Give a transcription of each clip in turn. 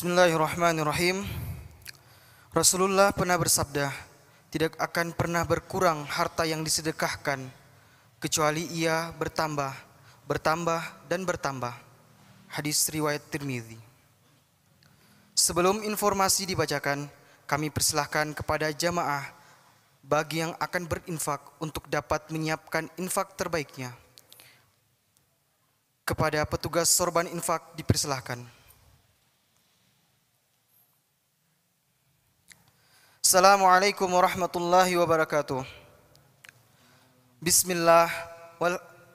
Bismillahirrahmanirrahim. Rasulullah pernah bersabda, tidak akan pernah berkurang harta yang disedekahkan kecuali ia bertambah, bertambah dan bertambah. Hadis riwayat Tirmidzi. Sebelum informasi dibacakan, kami persilahkan kepada jamaah bagi yang akan berinfak untuk dapat menyiapkan infak terbaiknya. Kepada petugas sorban infak dipersilahkan. Assalamualaikum warahmatullahi wabarakatuh. Bismillah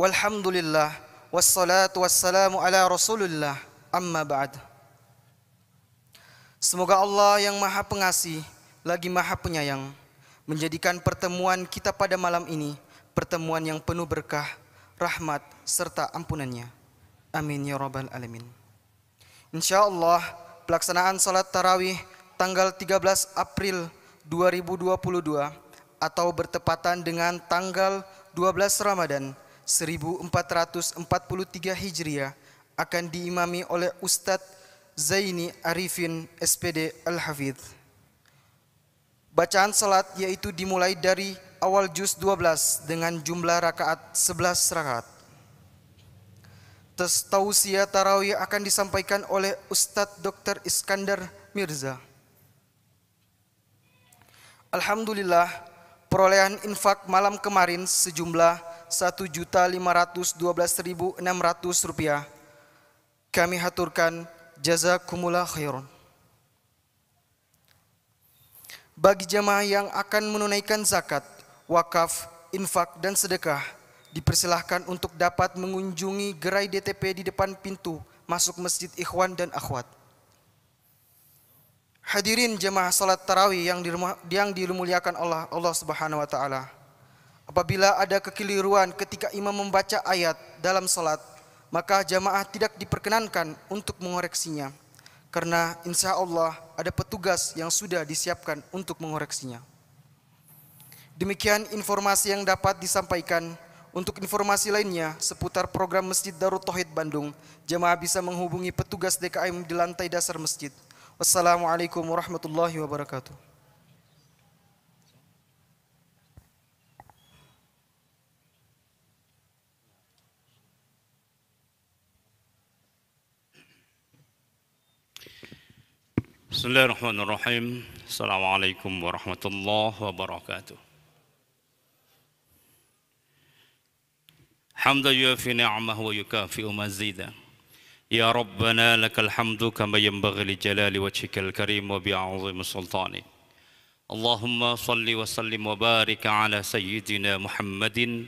walhamdulillah wassalatu wassalamu ala rasulillah amma ba'd. Semoga Allah yang maha pengasih lagi maha penyayang menjadikan pertemuan kita pada malam ini pertemuan yang penuh berkah, rahmat serta ampunannya. Amin ya rabbal alamin. Insyaallah pelaksanaan salat tarawih tanggal 13 April 2022 atau bertepatan dengan tanggal 12 Ramadan 1443 Hijriah akan diimami oleh Ustadz Zaini Arifin SPD Al-Hafidh. Bacaan salat yaitu dimulai dari awal juz 12 dengan jumlah rakaat 11 rakaat. Tausiyah tarawih akan disampaikan oleh Ustadz Dr. Iskandar Mirza. Alhamdulillah, perolehan infak malam kemarin sejumlah Rp1.512.600. Kami haturkan jazakumullah khairan. Bagi jamaah yang akan menunaikan zakat, wakaf, infak dan sedekah, dipersilahkan untuk dapat mengunjungi gerai DTP di depan pintu masuk Masjid Ikhwan dan Akhwat. Hadirin jemaah salat tarawih yang dimuliakan Allah Subhanahu wa taala. Apabila ada kekeliruan ketika imam membaca ayat dalam salat, maka jamaah tidak diperkenankan untuk mengoreksinya karena insya Allah ada petugas yang sudah disiapkan untuk mengoreksinya. Demikian informasi yang dapat disampaikan. Untuk informasi lainnya seputar program Masjid Darut Tauhid Bandung, jamaah bisa menghubungi petugas DKM di lantai dasar masjid. Wassalamualaikum warahmatullahi wabarakatuh. Bismillahirrahmanirrahim. Assalamualaikum warahmatullahi wabarakatuh. Hamdan yuafi ni'amahu wa yukafi'u mazida. Ya Rabbana lakal hamdu kama yanbaghi li jalali wajhikal karim wa bi'azimi sultanik. Allahumma salli wa sallim wa barik ala sayyidina Muhammadin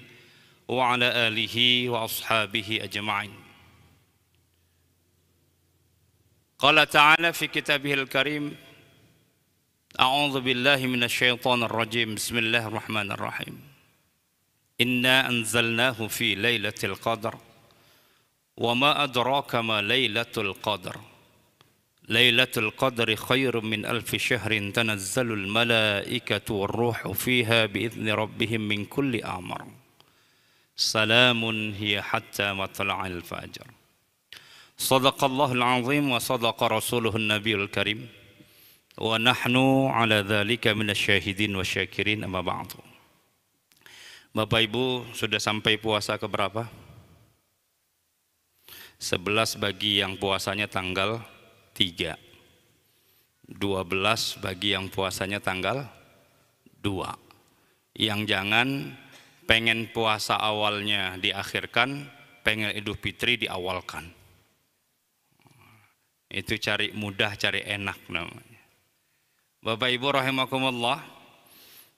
wa ala alihi wa ashabihi ajma'in. Qala ta'ala fi kitabihil karim, a'udzu billahi minasy syaithanir rajim. Bismillahirrahmanirrahim. Inna anzalnahu fi lailatul qadar. وما أدراك ما ليلة القدر ليلة القدر خير من ألف شهر تنزل الملائكة والروح فيها بإذن ربهم من كل أمر سلام هي حتى مطلع الفجر صدق الله العظيم وصدق رسوله النبي الكريم ونحن على ذلك من الشاهدين والشاكرين أما بعد. Bapak Ibu, sudah sampai puasa keberapa? 11 bagi yang puasanya tanggal 3, 12 bagi yang puasanya tanggal 2. Yang jangan pengen puasa awalnya diakhirkan, pengen Idul Fitri diawalkan. Itu cari mudah, cari enak namanya. Bapak Ibu rahimakumullah,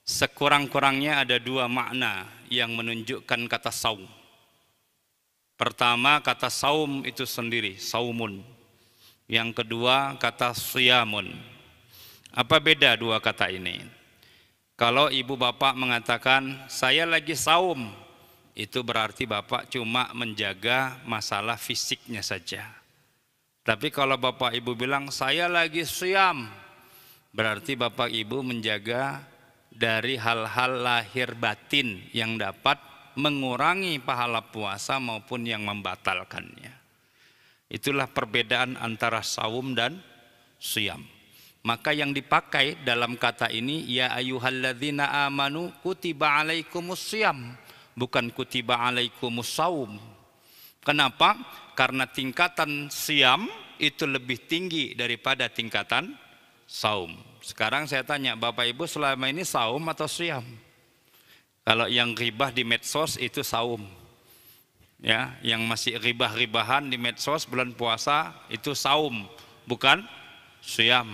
sekurang-kurangnya ada 2 makna yang menunjukkan kata saum. Pertama, kata saum itu sendiri, saumun. Yang kedua, kata siyamun. Apa beda 2 kata ini? Kalau ibu bapak mengatakan, saya lagi saum, itu berarti bapak cuma menjaga masalah fisiknya saja. Tapi kalau bapak ibu bilang, saya lagi siyam, berarti bapak ibu menjaga dari hal-hal lahir batin yang dapat mengurangi pahala puasa maupun yang membatalkannya. Itulah perbedaan antara saum dan siyam. Maka yang dipakai dalam kata ini ya ayyuhalladzina amanu kutiba alaikumus siyam, bukan kutiba alaikumus saum. Kenapa? Karena tingkatan siyam itu lebih tinggi daripada tingkatan saum. Sekarang saya tanya Bapak Ibu, selama ini saum atau siyam? Kalau yang ghibah di medsos itu saum. Ya, yang masih ghibah-ghibahan di medsos bulan puasa itu saum, bukan siyam.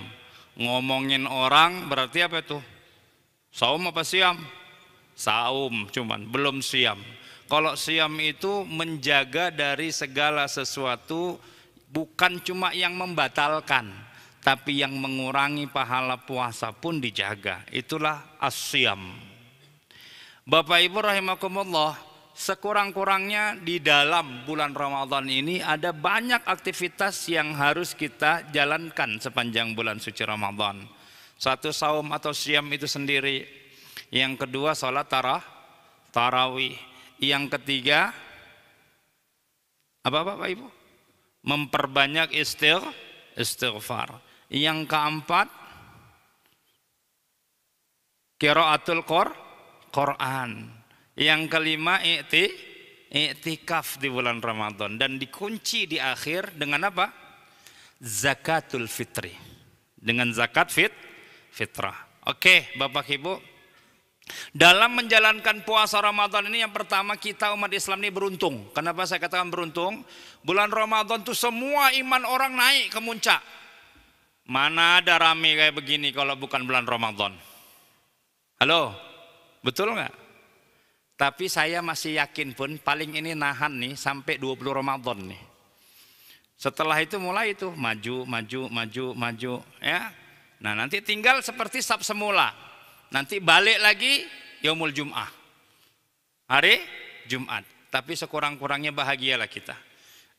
Ngomongin orang berarti apa itu? Saum apa siyam? Saum, cuman belum siyam. Kalau siyam itu menjaga dari segala sesuatu, bukan cuma yang membatalkan, tapi yang mengurangi pahala puasa pun dijaga. Itulah as-siyam. Bapak Ibu rahimakumullah, sekurang-kurangnya di dalam bulan Ramadan ini ada banyak aktivitas yang harus kita jalankan sepanjang bulan suci Ramadan. Satu, saum atau siyam itu sendiri. Yang kedua, sholat tarawih. Yang ketiga, apa Bapak Ibu? Memperbanyak istighfar. Yang keempat, qiraatul Quran. Yang kelima, i'tikaf di bulan Ramadan, dan dikunci di akhir dengan apa? Zakatul fitri. Dengan zakat fitrah. Oke, Bapak Ibu, dalam menjalankan puasa Ramadan ini yang pertama kita umat Islam ini beruntung. Kenapa saya katakan beruntung? Bulan Ramadan tuh semua iman orang naik ke puncak. Mana ada rame kayak begini kalau bukan bulan Ramadan? Halo, betul nggak? Tapi saya masih yakin pun paling ini nahan nih sampai 20 Ramadan nih. Setelah itu mulai itu maju ya. Nah, nanti tinggal seperti sab semula. Nanti balik lagi yaumul Jum'ah. Hari Jumat. Tapi sekurang-kurangnya bahagialah kita.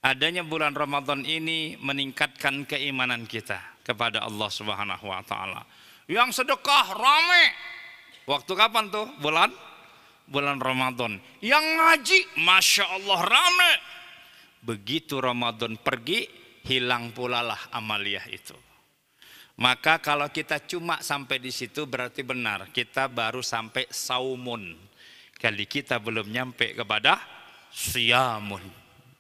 Adanya bulan Ramadan ini meningkatkan keimanan kita kepada Allah Subhanahu wa taala. Yang sedekah rame. Waktu kapan tuh? Bulan Ramadan. Yang ngaji, Masya Allah rame. Begitu Ramadan pergi, hilang pula lah amaliyah itu. Maka kalau kita cuma sampai di situ berarti benar, kita baru sampai saumun. Kali kita belum nyampe kepada siyamun.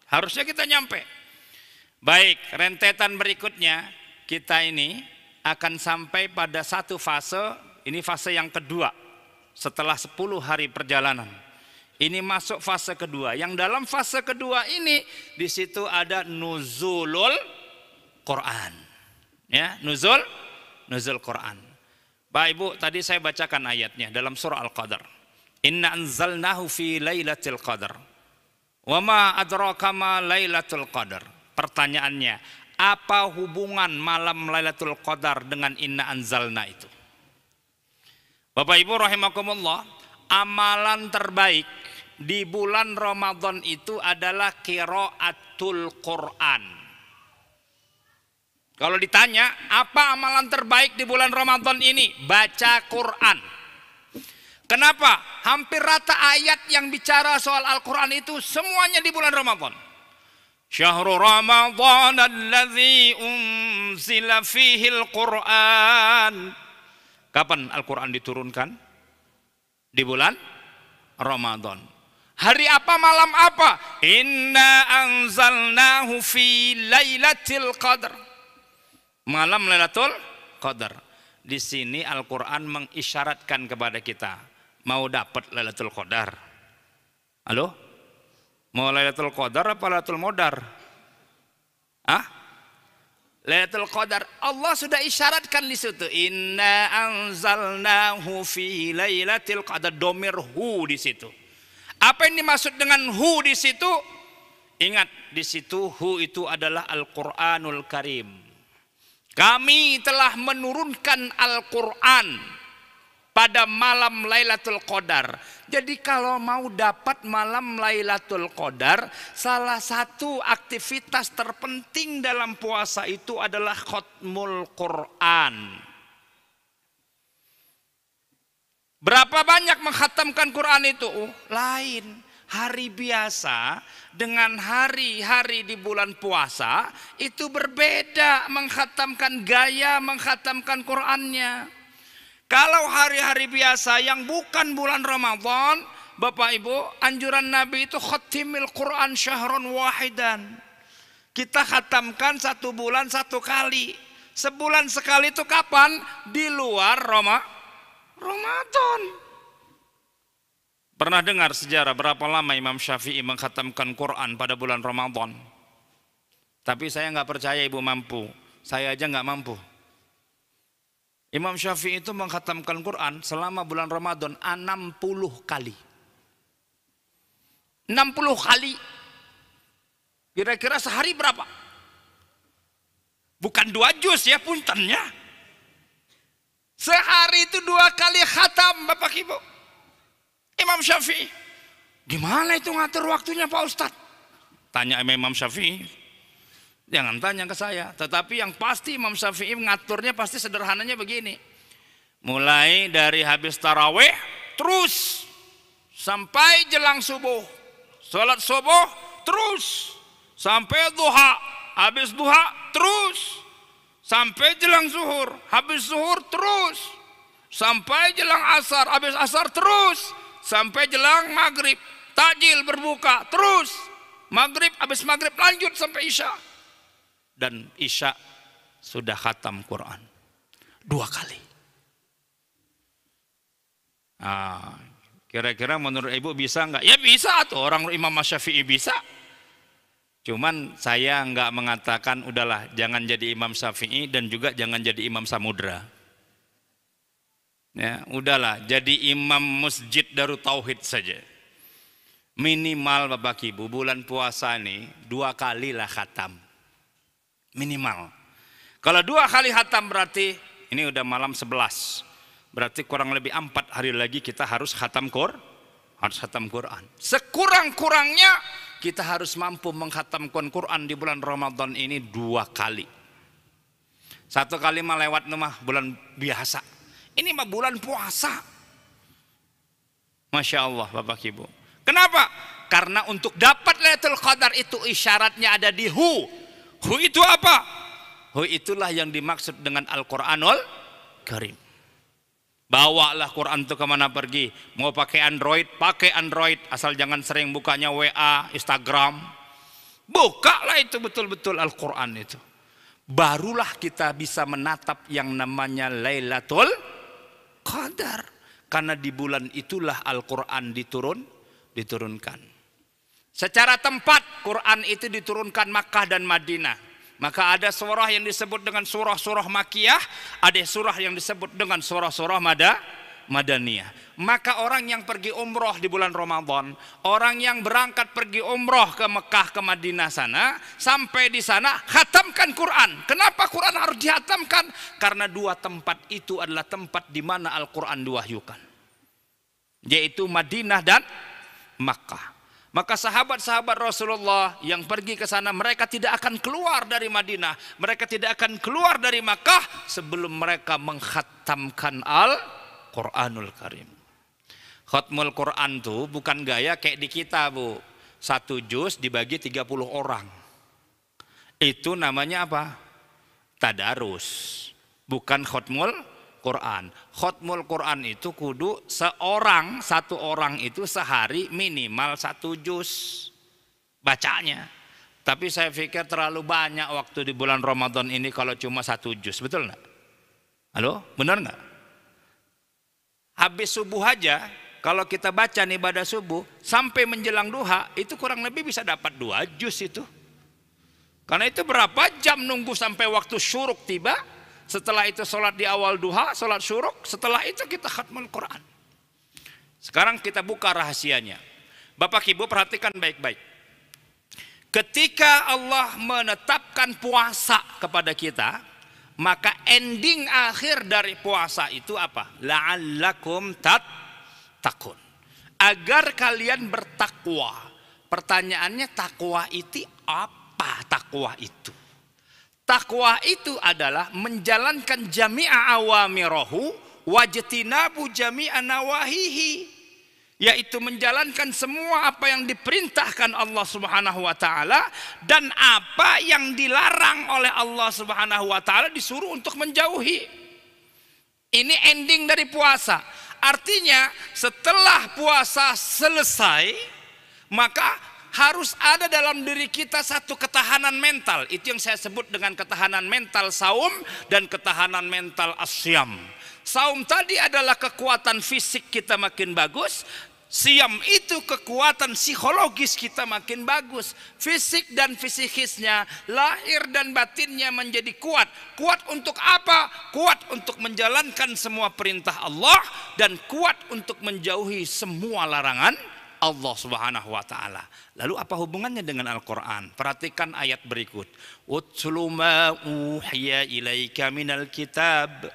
Harusnya kita nyampe. Baik, rentetan berikutnya kita ini akan sampai pada satu fase, ini fase yang kedua. Setelah 10 hari perjalanan, ini masuk fase kedua. Yang dalam fase kedua ini, di situ ada nuzulul Quran. Ya, nuzul Quran. Bapak Ibu, tadi saya bacakan ayatnya dalam surah Al-Qadar. Inna anzalnahu fi lailatul qadar. Wa ma adraka ma lailatul qadar. Pertanyaannya, apa hubungan malam Lailatul Qadar dengan inna anzalna itu? Bapak Ibu rahimakumullah, amalan terbaik di bulan Ramadan itu adalah qiraatul Quran. Kalau ditanya, apa amalan terbaik di bulan Ramadan ini? Baca Quran. Kenapa? Hampir rata ayat yang bicara soal Al-Quran itu semuanya di bulan Ramadan. Syahrul Ramadan alladzi unzila fihil Quran. Kapan Al-Quran diturunkan? Di bulan Ramadan. Hari apa, malam apa? Inna anzalnahu fi lailatul qadar. Malam Lailatul Qadar. Di sini Al-Quran mengisyaratkan kepada kita, mau dapat Lailatul Qadar. Halo? Mau Lailatul Qadar apa Lailatul Modar? Lailatul Qadar, Allah sudah isyaratkan di situ. Inna anzalnahu fi lailatul qadar, domir hu di situ. Apa yang dimaksud dengan hu di situ? Ingat, di situ hu itu adalah Al-Qur'anul Karim. Kami telah menurunkan Al-Quran pada malam Lailatul Qadar. Jadi kalau mau dapat malam Lailatul Qadar, salah satu aktivitas terpenting dalam puasa itu adalah khatmul Quran. Berapa banyak mengkhatamkan Quran itu? Lain. hari biasa dengan hari-hari di bulan puasa itu berbeda mengkhatamkan gaya mengkhatamkan Qur'annya. Kalau hari-hari biasa yang bukan bulan Ramadan, Bapak Ibu, anjuran Nabi itu khatimil Quran syahron wahidan. Kita khatamkan 1 bulan 1 kali. Sebulan sekali itu kapan? Di luar Ramadan. Pernah dengar sejarah berapa lama Imam Syafi'i mengkhatamkan Quran pada bulan Ramadan? Tapi saya nggak percaya ibu mampu. Saya aja nggak mampu. Imam Syafi'i itu mengkhatamkan Quran selama bulan Ramadan 60 kali. 60 kali. Kira-kira sehari berapa? Bukan 2 juz ya puntennya. Sehari itu 2 kali khatam Bapak Ibu. Imam Syafi'i. Gimana itu ngatur waktunya Pak Ustadz? Tanya Imam Syafi'i. Jangan tanya ke saya. Tetapi yang pasti Imam Syafi'i ngaturnya pasti sederhananya begini. Mulai dari habis tarawih terus sampai jelang subuh. Salat subuh terus sampai duha. Habis duha terus sampai jelang zuhur. Habis zuhur terus sampai jelang asar. Habis asar terus sampai jelang maghrib. Takjil berbuka terus maghrib. Habis maghrib lanjut sampai isya. Dan isya sudah khatam Quran 2 kali. Kira-kira menurut ibu bisa nggak? Ya bisa tuh, orang Imam Syafi'i bisa. Cuman saya nggak mengatakan udahlah jangan jadi Imam Syafi'i dan juga jangan jadi Imam Samudra. Ya, udahlah jadi imam masjid Darut Tauhid saja. Minimal Bapak Ibu bulan puasa nih 2 kali lah khatam. Minimal. Kalau 2 kali khatam berarti ini udah malam 11. Berarti kurang lebih 4 hari lagi kita harus khatam Quran. Sekurang-kurangnya kita harus mampu mengkhatamkan Quran di bulan Ramadan ini 2 kali. 1 kali mah lewat mah bulan biasa. Ini mah bulan puasa. Masya Allah Bapak Ibu. Kenapa? Karena untuk dapat Lailatul Qadar itu isyaratnya ada di Hu. Hu itu apa? Hu itulah yang dimaksud dengan Al-Quranul Karim. Bawalah Quran itu kemana pergi. Mau pakai Android, asal jangan sering bukanya WA, Instagram. Bukalah itu betul-betul Al-Quran itu. Barulah kita bisa menatap yang namanya Lailatul Qadar. Karena di bulan itulah Al-Quran diturunkan. Secara tempat Quran itu diturunkan Makkah dan Madinah. Maka ada surah yang disebut dengan surah-surah Makkiyah, ada surah yang disebut dengan surah-surah Madaniyah. Maka orang yang pergi umroh di bulan Ramadan, orang yang berangkat pergi umroh ke Mekah ke Madinah sana, sampai di sana khatamkan Quran. Kenapa Quran harus dihatamkan? Karena 2 tempat itu adalah tempat di mana Al-Quran diwahyukan, yaitu Madinah dan Makkah. Maka sahabat-sahabat Rasulullah yang pergi ke sana, mereka tidak akan keluar dari Madinah, mereka tidak akan keluar dari Makkah sebelum mereka mengkhatamkan Al-Quranul Karim. Khatmul Quran tuh bukan gaya kayak di kita Bu, 1 juz dibagi 30 orang. Itu namanya apa? Tadarus, bukan khatmul Quran. Khatmul Quran itu kudu 1 orang itu sehari minimal 1 juz bacanya. Tapi saya pikir terlalu banyak waktu di bulan Ramadan ini kalau cuma 1 juz, betul nggak? Halo, benar nggak? Habis subuh aja kalau kita baca nih ibadah subuh sampai menjelang duha itu kurang lebih bisa dapat 2 juz itu. Karena itu berapa jam nunggu sampai waktu syuruk tiba? Setelah itu sholat di awal duha, sholat syuruk. Setelah itu kita khatmul Quran. Sekarang kita buka rahasianya. Bapak Ibu perhatikan baik-baik. Ketika Allah menetapkan puasa kepada kita, maka ending akhir dari puasa itu apa? La'allakum tattaqun. Agar kalian bertakwa. Pertanyaannya takwa itu apa? Takwa itu. Takwa itu adalah menjalankan jami'a awamirahu wajtinabu jami'a nawahihi. yaitu menjalankan semua apa yang diperintahkan Allah Subhanahu wa taala dan apa yang dilarang oleh Allah Subhanahu wa taala disuruh untuk menjauhi. Ini ending dari puasa. Artinya setelah puasa selesai, maka harus ada dalam diri kita satu ketahanan mental. Itu yang saya sebut dengan ketahanan mental saum dan ketahanan mental asyam. Saum tadi adalah kekuatan fisik kita makin bagus. Siam itu kekuatan psikologis kita makin bagus. Fisik dan fisikisnya, lahir dan batinnya menjadi kuat. Kuat untuk apa? Kuat untuk menjalankan semua perintah Allah dan kuat untuk menjauhi semua larangan Allah Subhanahu wa taala. Lalu apa hubungannya dengan Al-Qur'an? Perhatikan ayat berikut. Utlu ma uhiya ilaika minal kitab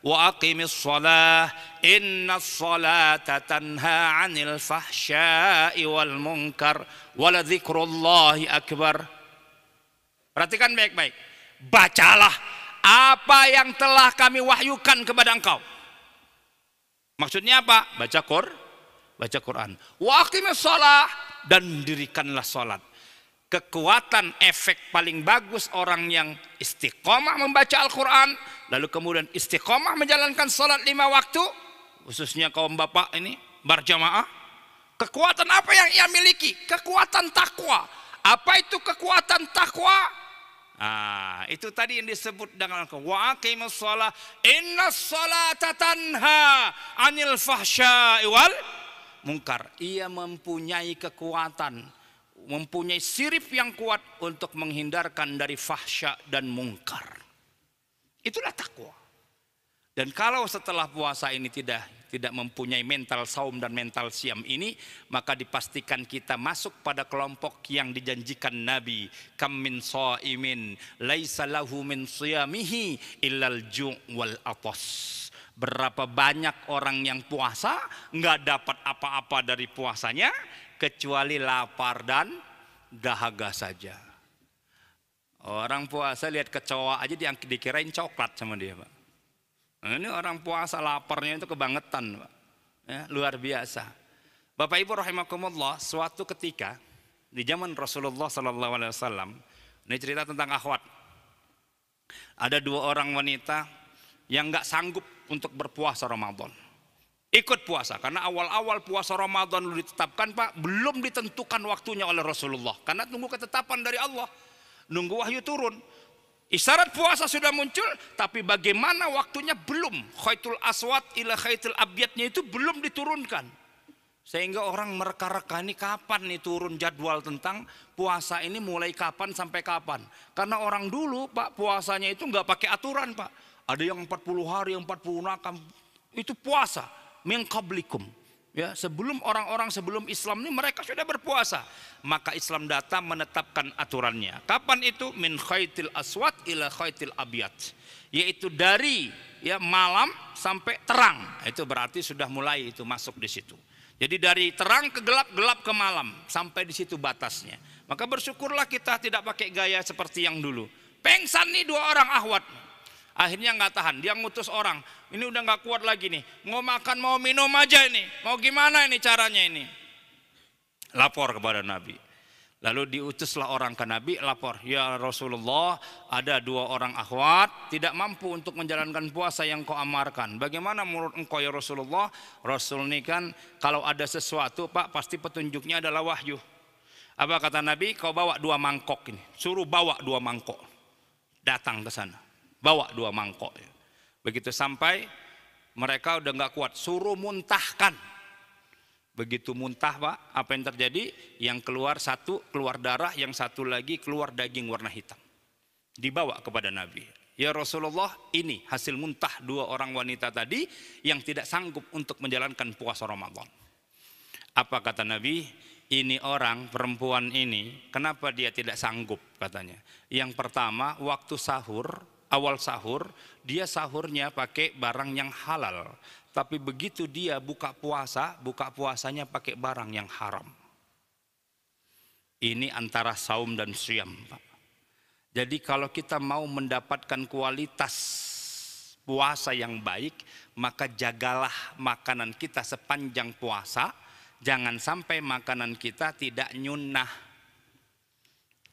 wa aqimis shalah innas salata tanha 'anil fahsya'i wal munkar wa la dzikrullahi akbar. Perhatikan baik-baik. Bacalah apa yang telah kami wahyukan kepada engkau. Maksudnya apa? Baca Quran. Wa aqimis shalah, dan dirikanlah salat. Kekuatan efek paling bagus orang yang istiqomah membaca Al-Quran, lalu kemudian istiqomah menjalankan sholat 5 waktu, khususnya kaum bapak ini berjamaah. Kekuatan apa yang ia miliki? Kekuatan takwa. Apa itu kekuatan takwa? Nah, itu tadi yang disebut dengan wa aqimus shalah innas salata tanha 'anil fahsya'i wal munkar. Ia mempunyai kekuatan, mempunyai sirip yang kuat untuk menghindarkan dari fahsya dan mungkar. Itulah takwa. Dan kalau setelah puasa ini tidak mempunyai mental saum dan mental siam ini, maka dipastikan kita masuk pada kelompok yang dijanjikan Nabi. Kam min shaimin laisa lahu min siyamihi illal ju' wal atas. Berapa banyak orang yang puasa nggak dapat apa-apa dari puasanya kecuali lapar dan dahaga saja. Orang puasa lihat kecoa aja dikirain coklat sama dia, Pak. Nah, ini orang puasa laparnya itu kebangetan, Pak. Ya, luar biasa. Bapak Ibu rahimakumullah, suatu ketika di zaman Rasulullah SAW, ini cerita tentang akhwat. Ada 2 orang wanita yang nggak sanggup untuk berpuasa Ramadan. Ikut puasa, karena awal-awal puasa Ramadan dulu ditetapkan, Pak, belum ditentukan waktunya oleh Rasulullah, karena tunggu ketetapan dari Allah, nunggu wahyu turun. Isyarat puasa sudah muncul, tapi bagaimana waktunya belum. Khaitul aswad ila khaitul abyadnya itu belum diturunkan, sehingga orang mereka-reka, ini kapan nih turun jadwal tentang puasa ini, mulai kapan sampai kapan. Karena orang dulu, Pak, puasanya itu nggak pakai aturan, Pak. Ada yang 40 hari, yang 40 nakam, itu puasa min qablikum. Ya, sebelum orang-orang sebelum Islam ini mereka sudah berpuasa. Maka Islam datang menetapkan aturannya. Kapan itu? Min khaitil aswad ila khaitil abyad. Yaitu dari malam sampai terang. Itu berarti sudah mulai itu masuk di situ. Jadi dari terang ke gelap, gelap ke malam, sampai di situ batasnya. Maka bersyukurlah kita tidak pakai gaya seperti yang dulu. Pengsan nih 2 orang akhwat. Akhirnya nggak tahan, dia ngutus orang. Ini udah nggak kuat lagi nih, mau makan mau minum aja ini, mau gimana ini caranya ini? Lapor kepada Nabi. Lalu diutuslah orang ke Nabi, lapor, ya Rasulullah, ada 2 orang akhwat tidak mampu untuk menjalankan puasa yang kau amarkan. Bagaimana menurut engkau ya Rasulullah? Rasul ini kan kalau ada sesuatu, Pak, pasti petunjuknya adalah wahyu. Apa kata Nabi? Kau bawa 2 mangkok ini, suruh bawa 2 mangkok, datang ke sana. Bawa 2 mangkok. Begitu sampai mereka udah nggak kuat, suruh muntahkan. Begitu muntah, Pak, apa yang terjadi? Yang keluar satu keluar darah, yang satu lagi keluar daging warna hitam. Dibawa kepada Nabi. Ya Rasulullah, ini hasil muntah 2 orang wanita tadi yang tidak sanggup untuk menjalankan puasa Ramadan. Apa kata Nabi? Ini orang perempuan ini, kenapa dia tidak sanggup katanya? Yang pertama, waktu sahur, awal sahur, dia sahurnya pakai barang yang halal. Tapi begitu dia buka puasanya pakai barang yang haram. Ini antara saum dan syam, Pak. Jadi kalau kita mau mendapatkan kualitas puasa yang baik, maka jagalah makanan kita sepanjang puasa. jangan sampai makanan kita tidak nyunah.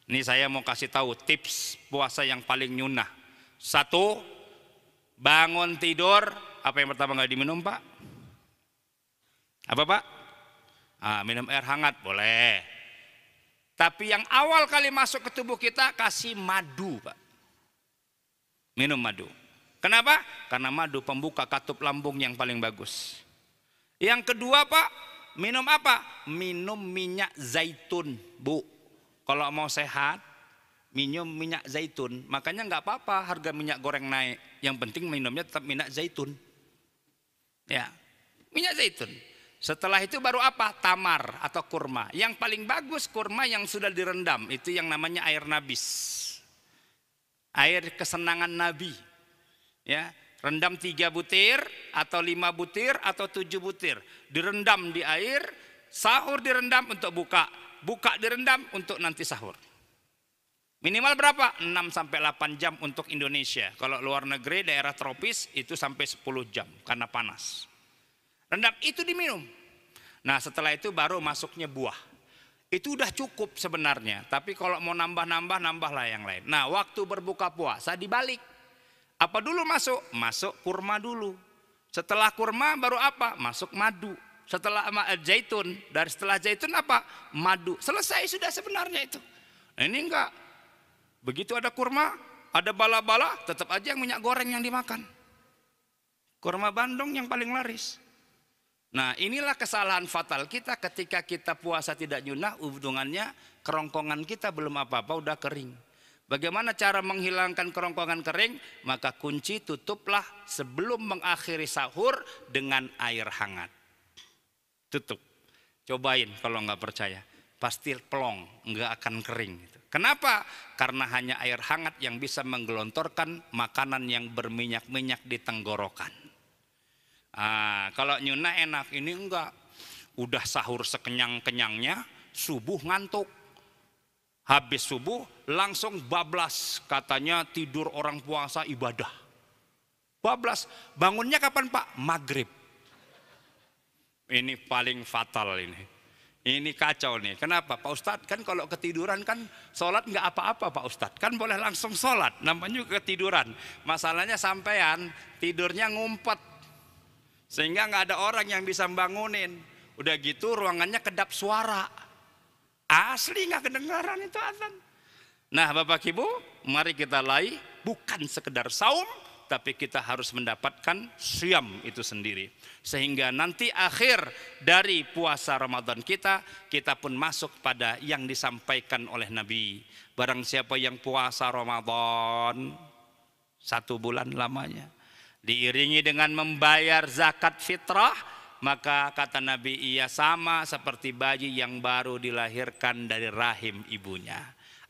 Ini saya mau kasih tahu tips puasa yang paling nyunah. 1, bangun tidur, apa yang pertama nggak diminum Pak? Apa Pak? Minum air hangat boleh. Tapi yang awal kali masuk ke tubuh kita kasih madu Pak. Minum madu. Kenapa? Karena madu pembuka katup lambung yang paling bagus. Yang kedua Pak, minum apa? Minum minyak zaitun Bu. Kalau mau sehat, minum minyak zaitun. Makanya nggak apa-apa harga minyak goreng naik. Yang penting minumnya tetap minyak zaitun. Ya, minyak zaitun. Setelah itu baru apa? Tamar atau kurma. Yang paling bagus kurma yang sudah direndam. Itu yang namanya air nabis. Air kesenangan Nabi. Ya, rendam 3 butir atau 5 butir atau 7 butir. Direndam di air, sahur direndam untuk buka. Buka direndam untuk nanti sahur. Minimal berapa? 6-8 jam untuk Indonesia. Kalau luar negeri daerah tropis itu sampai 10 jam karena panas. Rendam itu diminum. Nah setelah itu baru masuknya buah. Itu udah cukup sebenarnya. Tapi kalau mau nambah-nambah, nambahlah yang lain. Nah waktu berbuka puasa dibalik. Apa dulu masuk? Masuk kurma dulu. Setelah kurma baru apa? Masuk madu. Setelah zaitun. Dari setelah zaitun apa? Madu. Selesai sudah sebenarnya itu. Nah, ini enggak. Begitu ada kurma, ada bala-bala, tetap aja yang minyak goreng yang dimakan. Kurma Bandung yang paling laris. Nah inilah kesalahan fatal kita ketika kita puasa tidak nyunah, hubungannya kerongkongan kita belum apa-apa udah kering. Bagaimana cara menghilangkan kerongkongan kering? Maka kunci tutuplah sebelum mengakhiri sahur dengan air hangat. Tutup. Cobain kalau nggak percaya. Pasti pelong, nggak akan kering. Kenapa? Karena hanya air hangat yang bisa menggelontorkan makanan yang berminyak-minyak di tenggorokan. Kalau nyunah enak, ini enggak. Udah sahur sekenyang-kenyangnya, subuh ngantuk. Habis subuh langsung bablas, katanya tidur orang puasa ibadah. Bablas, bangunnya kapan Pak? Maghrib. Ini paling fatal ini. Ini kacau nih. Kenapa Pak Ustadz? Kan kalau ketiduran kan sholat nggak apa-apa Pak Ustadz. Kan boleh langsung sholat, namanya juga ketiduran. Masalahnya sampean tidurnya ngumpet. Sehingga nggak ada orang yang bisa bangunin. Udah gitu ruangannya kedap suara. Asli nggak kedengaran itu azan. Nah Bapak Ibu, mari kita mulai bukan sekedar saum, tapi kita harus mendapatkan syam itu sendiri. Sehingga nanti akhir dari puasa Ramadan kita pun masuk pada yang disampaikan oleh Nabi. Barang siapa yang puasa Ramadan 1 bulan lamanya, diiringi dengan membayar zakat fitrah, maka kata Nabi ia sama seperti bayi yang baru dilahirkan dari rahim ibunya.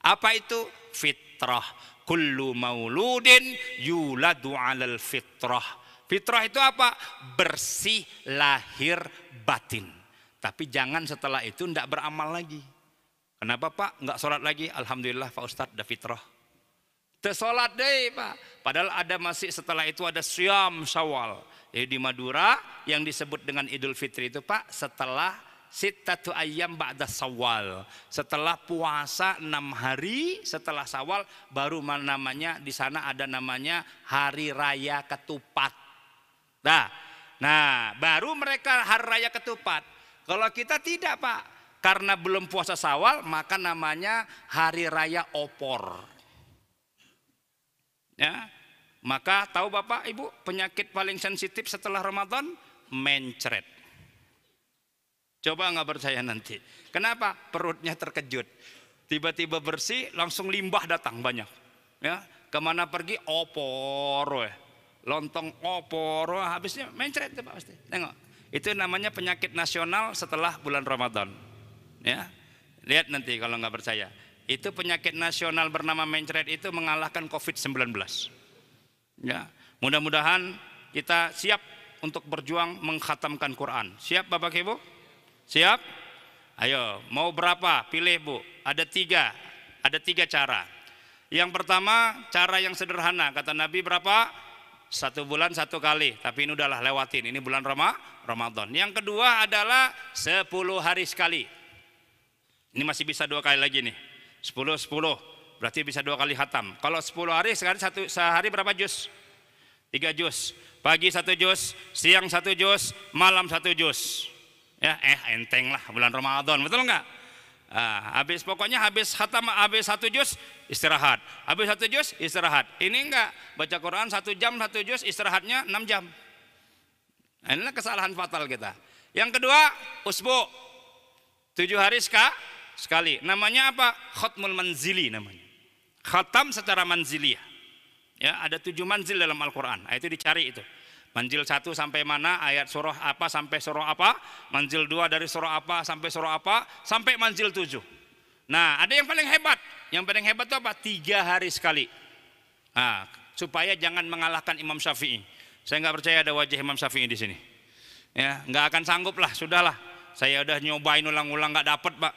Apa itu? Fitrah. Kullu mauludin yuladu alal fitrah. Fitrah itu apa? Bersih lahir batin. Tapi jangan setelah itu tidak beramal lagi. Kenapa Pak? Enggak sholat lagi? Alhamdulillah Pak Ustadz ada fitrah. Tersolat deh Pak. Padahal ada masih setelah itu ada syam Syawal. Jadi di Madura yang disebut dengan Idul Fitri itu Pak setelah sittatu ayyam ba'da Syawal. Setelah puasa 6 hari setelah Syawal baru namanya di sana ada namanya Hari Raya Ketupat. Nah, baru mereka Hari Raya Ketupat. Kalau kita tidak Pak, karena belum puasa Syawal maka namanya Hari Raya Opor. Ya, maka tahu Bapak Ibu penyakit paling sensitif setelah Ramadan? Mencret. Coba nggak percaya nanti. Kenapa? Perutnya terkejut. Tiba-tiba bersih, langsung limbah datang banyak. Ya, kemana pergi? Opor, lontong opor, habisnya mencret Pak pasti. Tengok, itu namanya penyakit nasional setelah bulan Ramadan. Ya, lihat nanti kalau nggak percaya. Itu penyakit nasional bernama mencret itu mengalahkan COVID-19. Ya, mudah-mudahan kita siap untuk berjuang mengkhatamkan Quran. Siap Bapak Ibu? Siap? Ayo, mau berapa? Pilih Bu. Ada 3 cara. Yang pertama cara yang sederhana. Kata Nabi berapa? 1 bulan 1 kali. Tapi ini udahlah lewatin. Ini bulan Ramadan. Yang kedua adalah 10 hari sekali. Ini masih bisa 2 kali lagi nih. 10 berarti bisa 2 kali khatam. Kalau 10 hari sehari berapa juz? 3 juz. Pagi 1 juz, siang 1 juz, malam 1 juz. Ya, enteng lah bulan Ramadan, betul enggak? Pokoknya habis khatam, habis 1 juz istirahat. Habis 1 juz istirahat. Ini enggak, baca Quran 1 jam 1 juz, istirahatnya 6 jam. Inilah kesalahan fatal kita. Yang kedua, usbu. 7 hari sekali. Namanya apa? Khatmul manzili namanya. Khatam secara manziliyah. Ya, ada 7 manzil dalam Al-Quran. Itu dicari itu. Manzil 1 sampai mana, ayat surah apa sampai surah apa, manzil 2 dari surah apa sampai surah apa, sampai manzil 7. Nah, ada yang paling hebat. Yang paling hebat itu apa? 3 hari sekali. Nah, supaya jangan mengalahkan Imam Syafi'i. Saya nggak percaya ada wajah Imam Syafi'i di sini. Ya, nggak akan sanggup lah, sudahlah. Saya udah nyobain ulang-ulang nggak dapet, Pak.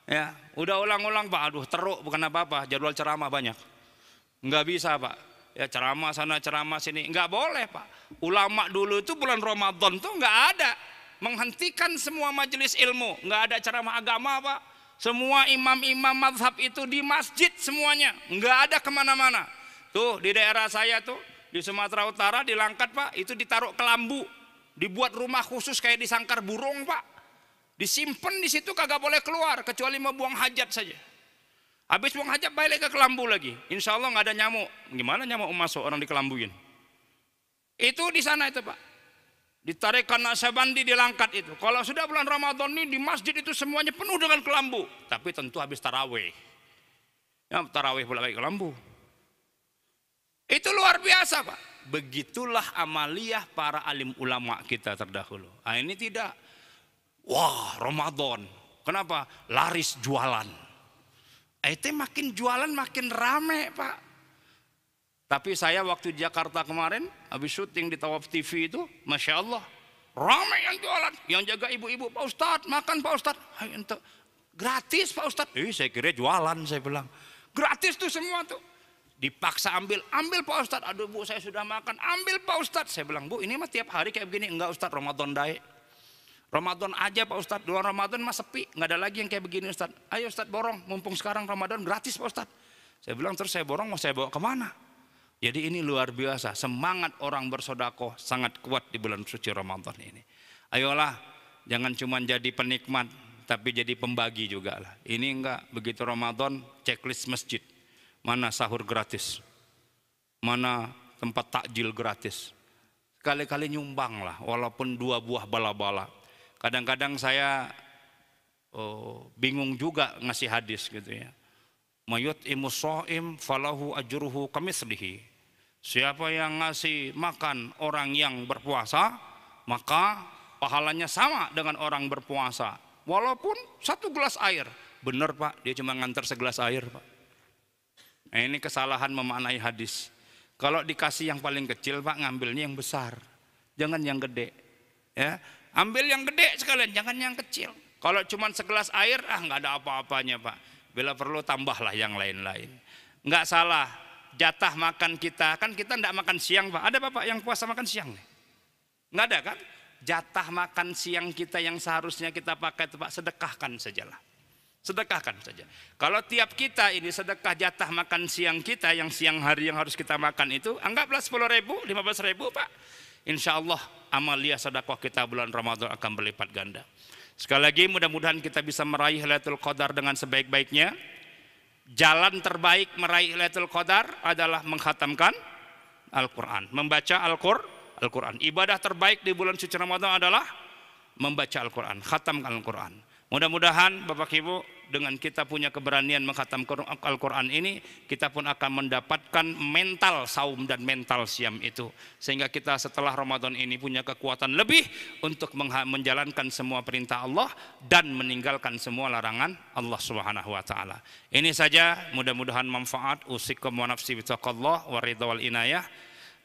Ya, udah ulang-ulang, Pak. Aduh, teruk bukan apa-apa. Jadwal ceramah banyak. Nggak bisa, Pak. Ya, ceramah sana ceramah sini nggak boleh, Pak. Ulama dulu itu bulan Ramadan tuh nggak ada menghentikan semua majelis ilmu, nggak ada ceramah agama, Pak. Semua imam-imam mazhab itu di masjid semuanya, nggak ada kemana-mana. Tuh di daerah saya tuh di Sumatera Utara di Langkat, Pak, itu ditaruh kelambu, dibuat rumah khusus kayak di sangkar burung, Pak. Disimpan di situ, kagak boleh keluar kecuali mau buang hajat saja. Habis buang hajat balik ke kelambu lagi. Insya Allah nggak ada nyamuk. Gimana nyamuk masuk orang dikelambuin? Itu di sana itu, Pak. Ditarik Naksabandi di Langkat itu. Kalau sudah bulan Ramadan ini di masjid itu semuanya penuh dengan kelambu. Tapi tentu habis tarawih. Ya, tarawih pula pakai kelambu. Itu luar biasa, Pak. Begitulah amaliyah para alim ulama kita terdahulu. Nah, ini tidak. Wah, Ramadan. Kenapa? Laris jualan. Itu makin jualan makin rame, Pak. Tapi saya waktu di Jakarta kemarin habis syuting di Tawaf TV itu, Masya Allah, rame yang jualan. Yang jaga ibu-ibu, Pak Ustadz makan, Pak Ustadz. Gratis, Pak Ustadz. Saya kira jualan, saya bilang. Gratis tuh semua tuh. Dipaksa ambil Pak Ustadz. Aduh, Bu, saya sudah makan, ambil Pak Ustadz. Saya bilang, Bu, ini mah tiap hari kayak begini. Enggak, Ustadz, Ramadan dae. Ramadan aja, Pak Ustadz. Luar Ramadan mah sepi, nggak ada lagi yang kayak begini, Ustadz. Ayo Ustadz borong, mumpung sekarang Ramadan gratis, Pak Ustadz. Saya bilang, terus saya borong, mau saya bawa kemana? Jadi ini luar biasa, semangat orang bersodakoh sangat kuat di bulan suci Ramadan ini. Ayolah, jangan cuma jadi penikmat, tapi jadi pembagi juga lah. Ini enggak, begitu Ramadan, checklist masjid. Mana sahur gratis, mana tempat takjil gratis. Kali-kali nyumbang lah, walaupun 2 buah bala-bala. Kadang-kadang saya bingung juga ngasih hadis gitu ya. Mayut imus shaim falahu ajruhu kamitslihi. Siapa yang ngasih makan orang yang berpuasa, maka pahalanya sama dengan orang berpuasa. Walaupun 1 gelas air. Benar, Pak, dia cuma ngantar segelas air, Pak. Nah, ini kesalahan memaknai hadis. Kalau dikasih yang paling kecil, Pak, ngambilnya yang besar. Jangan yang gede. Ya. Ambil yang gede sekalian, jangan yang kecil. Kalau cuma segelas air, nggak ada apa-apanya, Pak. Bila perlu tambahlah yang lain-lain. Nggak salah, jatah makan kita, kan kita nggak makan siang, Pak. Ada Bapak yang puasa makan siang? Nggak ada kan? Jatah makan siang kita yang seharusnya kita pakai itu, Pak, sedekahkan sajalah. Sedekahkan saja. Kalau tiap kita ini sedekah jatah makan siang kita, yang siang hari yang harus kita makan itu, anggaplah 10.000, 15.000, Pak. Insya Allah amaliyah sedekah kita bulan Ramadan akan berlipat ganda. Sekali lagi mudah-mudahan kita bisa meraih Lailatul Qadar dengan sebaik-baiknya. Jalan terbaik meraih Lailatul Qadar adalah mengkhatamkan Al-Quran, membaca Al-Quran. Ibadah terbaik di bulan suci Ramadan adalah membaca Al-Quran, khatamkan Al-Quran. Mudah-mudahan Bapak Ibu dengan kita punya keberanian mengkhatamkan Al-Quran ini, kita pun akan mendapatkan mental saum dan mental siam itu, sehingga kita setelah Ramadan ini punya kekuatan lebih untuk menjalankan semua perintah Allah dan meninggalkan semua larangan Allah Subhanahu wa taala. Ini saja, mudah-mudahan manfaat. Usikum wa nafsi bitaqallah wa ridha wal inayah.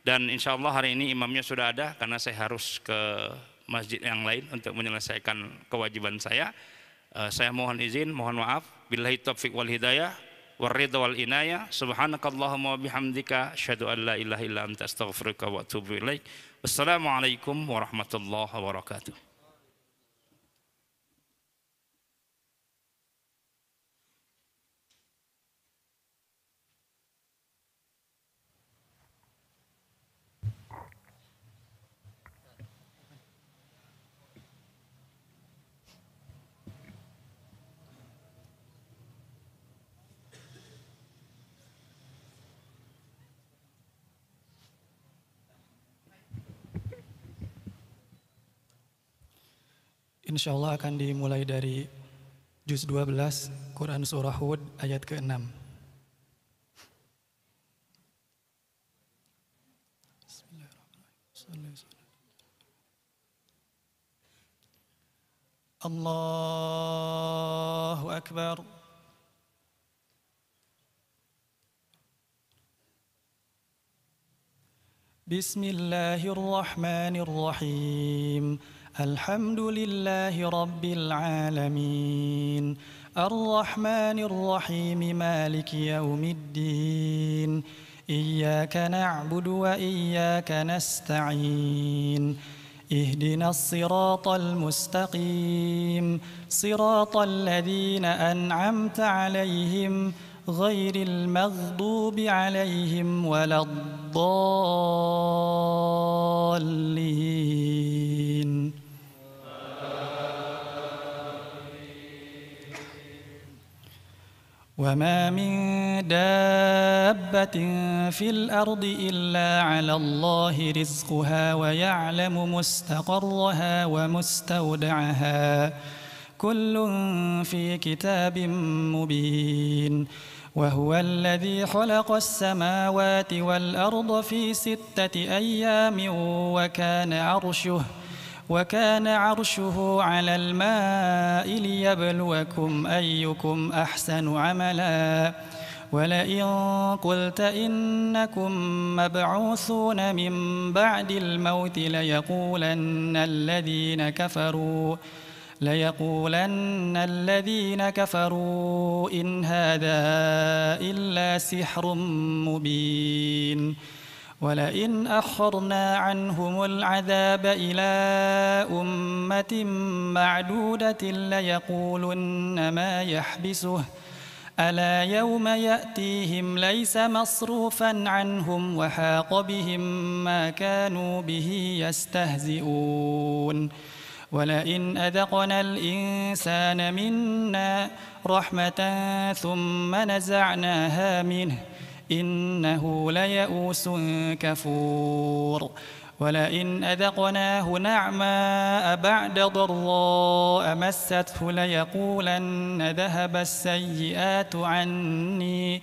Dan insya Allah hari ini imamnya sudah ada, karena saya harus ke masjid yang lain untuk menyelesaikan kewajiban saya. Saya mohon izin, mohon maaf. Billahi taufiq wal hidayah. والرضا والعناية. سبحانك اللهم وبحمدك أشهد أن لا إله إلا أنت أستغفرك وأتوب إليك. والسلام عليكم ورحمة الله وبركاته. Insyaallah akan dimulai dari juz 12 Quran surah Hud ayat ke-6. Allahu Akbar. Bismillahirrahmanirrahim. Alhamdulillahi Rabbil Alamin. Ar-Rahmanir Rahim. Maliki yaumiddin. Iyyaka na'budu wa iyyaka nasta'in. Ihdinas siratal mustaqim. Siratal ladzina an'amta 'alaihim ghairil maghdubi 'alaihim waladdallin. وما من دابة في الأرض إلا على الله رزقها ويعلم مستقرها ومستودعها كل في كتاب مبين. وهو الذي خلق السماوات والأرض في 6 أيام وكان عرشه على الماء ليبلوكم أيكم أحسن عملا. ولئن قلت إنكم مبعوثون من بعد الموت ليقولن الذين كفروا إن هذا إلا سحر مبين. ولئن أخرنا عنهم العذاب إلى أمة معدودة ليقولن ما يحبسه ألا يوم يأتيهم ليس مصروفا عنهم وحاق بهم ما كانوا به يستهزئون. ولئن أذقنا الإنسان منا رحمة ثم نزعناها منه إنه ليئوس كفور. ولئن أذقناه نعماء بعد ضراء مسته ليقولن ذهب السيئات عني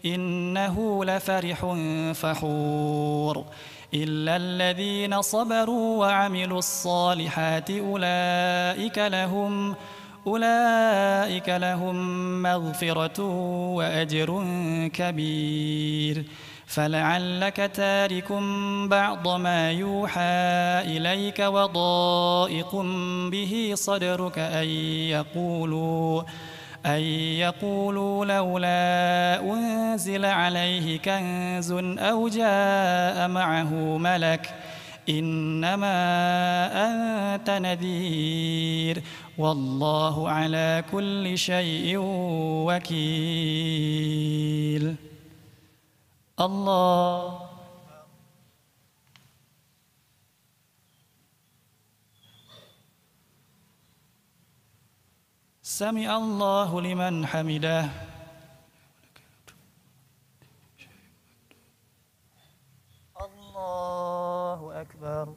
إنه لفرح فخور. إلا الذين صبروا وعملوا الصالحات أولئك لهم مغفرة وأجر كبير. فلعلك تارك بعض ما يوحى إليك وضائق به صدرك أن يقولوا لولا أنزل عليه كنز أو جاء معه ملك إنما أنت نذير والله على كل شيء وكيل. الله سمع الله لمن حمده. الله أكبر.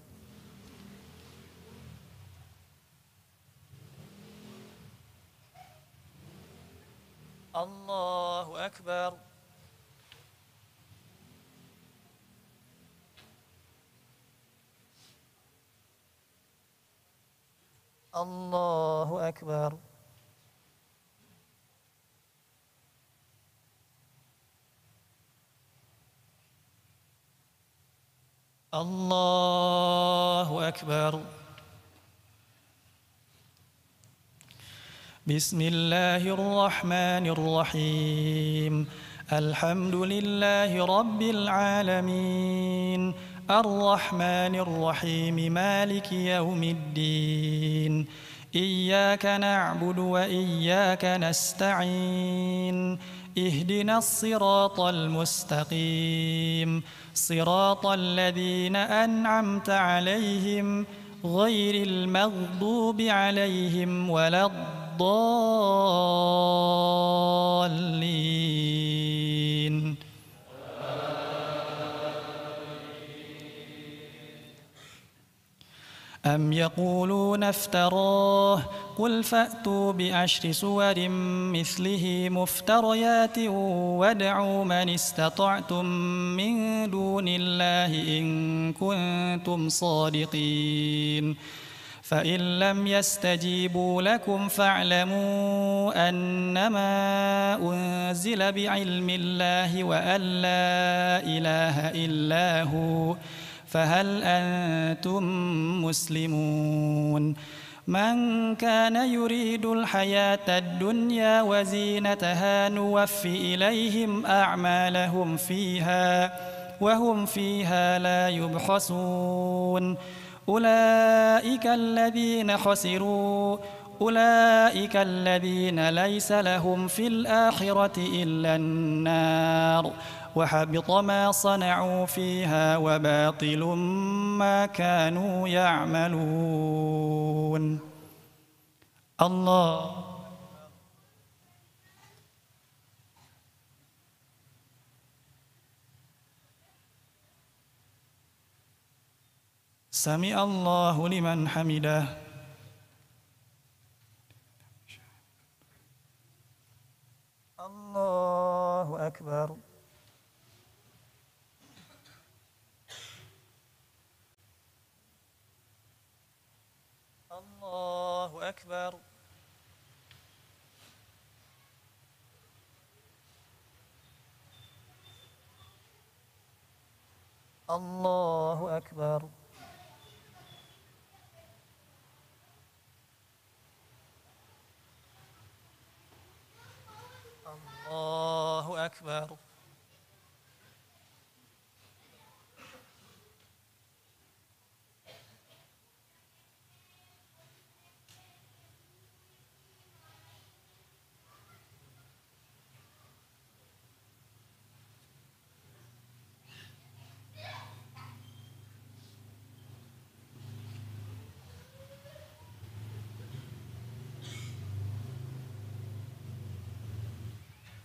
الله أكبر. الله أكبر. الله أكبر. بسم الله الرحمن الرحيم الحمد لله رب العالمين الرحمن الرحيم مالك يوم الدين إياك نعبد وإياك نستعين اهدنا الصراط المستقيم صراط الذين أنعمت عليهم غير المغضوب عليهم ولا الضالين أم يقولون افتراه قل فأتوا بعشر سور مثله مفتريات وادعوا من استطعتم من دون الله إن كنتم صادقين فإن لم يستجيبوا لكم فاعلموا أنما أنزل بعلم الله وأن لا إله إلا هو فهل أنتم مسلمون من كان يريد الحياة الدنيا وزينتها نوفي إليهم أعمالهم فيها وهم فيها لا يبخسون أولئك الذين ليس لهم في الآخرة إلا النار وحبط ما صنعوا فيها وباطل ما كانوا يعملون الله سمع الله لمن حمده الله أكبر الله أكبر الله أكبر الله أكبر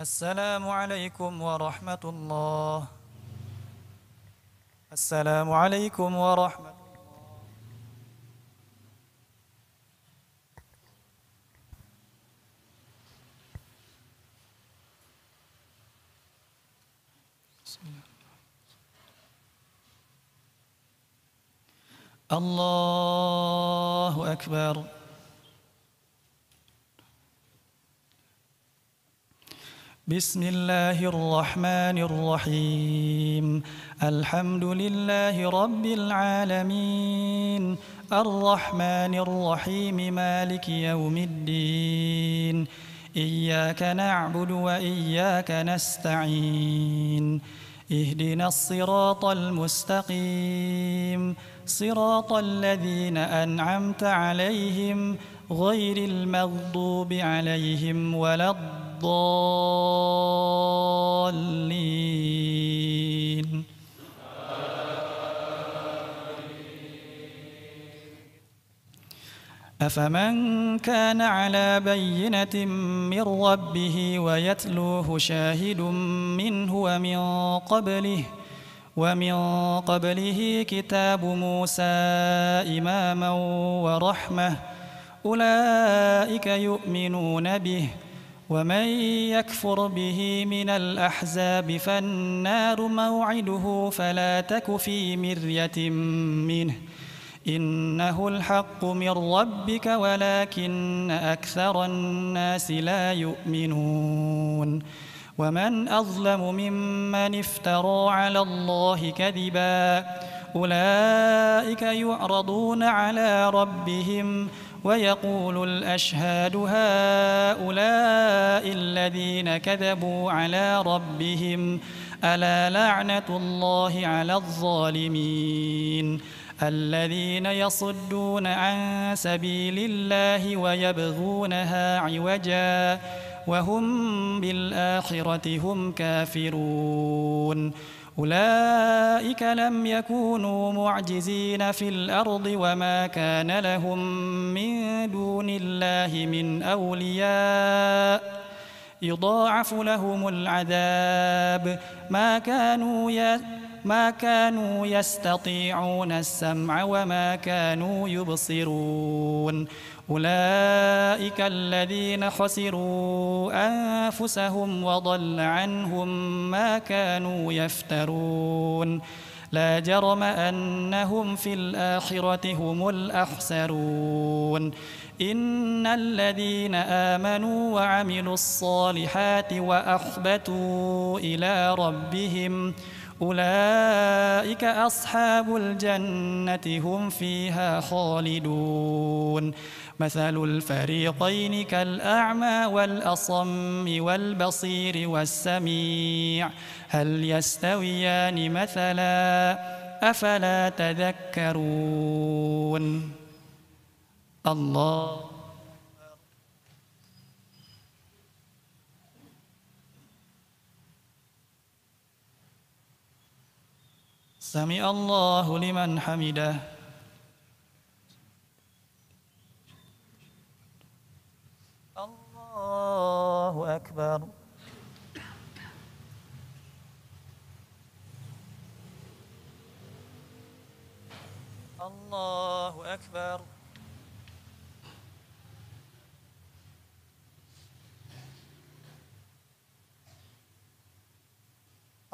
السلام عليكم ورحمة الله السلام عليكم ورحمة الله الله أكبر بسم الله الرحمن الرحيم الحمد لله رب العالمين الرحمن الرحيم مالك يوم الدين إياك نعبد وإياك نستعين اهدنا الصراط المستقيم صراط الذين أنعمت عليهم غير المغضوب عليهم ولا الضالين أفمن كان على بينة من ربه ويتلوه شاهد منه ومن قبله كتاب موسى إماما ورحمة أولئك يؤمنون به ومن يكفر به من الأحزاب فالنار موعده فلا تك في مرية منه إنه الحق من ربك ولكن أكثر الناس لا يؤمنون ومن أظلم ممن افترى على الله كذبا أولئك يعرضون على ربهم ويقول الأشهاد هؤلاء الذين كذبوا على ربهم ألا لعنة الله على الظالمين الذين يصدون عن سبيل الله ويبغونها عوجا وهم بالآخرة هم كافرون أولئك لم يكونوا معجزين في الأرض وما كان لهم من دون الله من أولياء يضاعف لهم العذاب ما كانوا يستطيعون السمع وما كانوا يبصرون أولئك الذين خسروا أنفسهم وضل عنهم ما كانوا يفترون لا جرم أنهم في الآخرة هم الأخسرون إن الذين آمنوا وعملوا الصالحات وأخبتوا إلى ربهم أولئك أصحاب الجنة هم فيها خالدون مثل الفريقين كالأعمى والأصم والبصير والسميع هل يستويان مثلا أفلا تذكرون الله سمع الله لمن حمده الله أكبر الله أكبر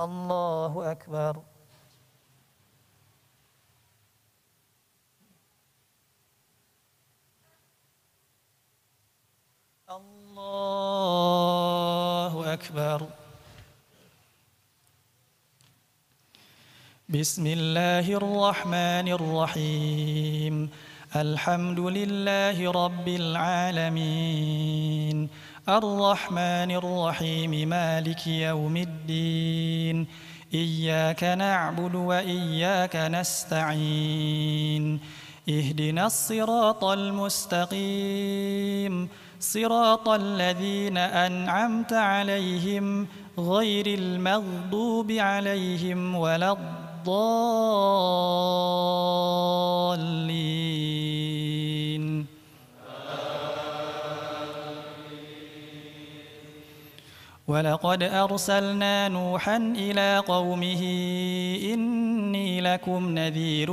الله أكبر الله أكبر بسم الله الرحمن الرحيم الحمد لله رب العالمين الرحمن الرحيم مالك يوم الدين إياك نعبد وإياك نستعين اهدنا الصراط المستقيم صراط الذين أنعمت عليهم غير المغضوب عليهم ولا الضالين ولقد أرسلنا نوحا إلى قومه إني لكم نذير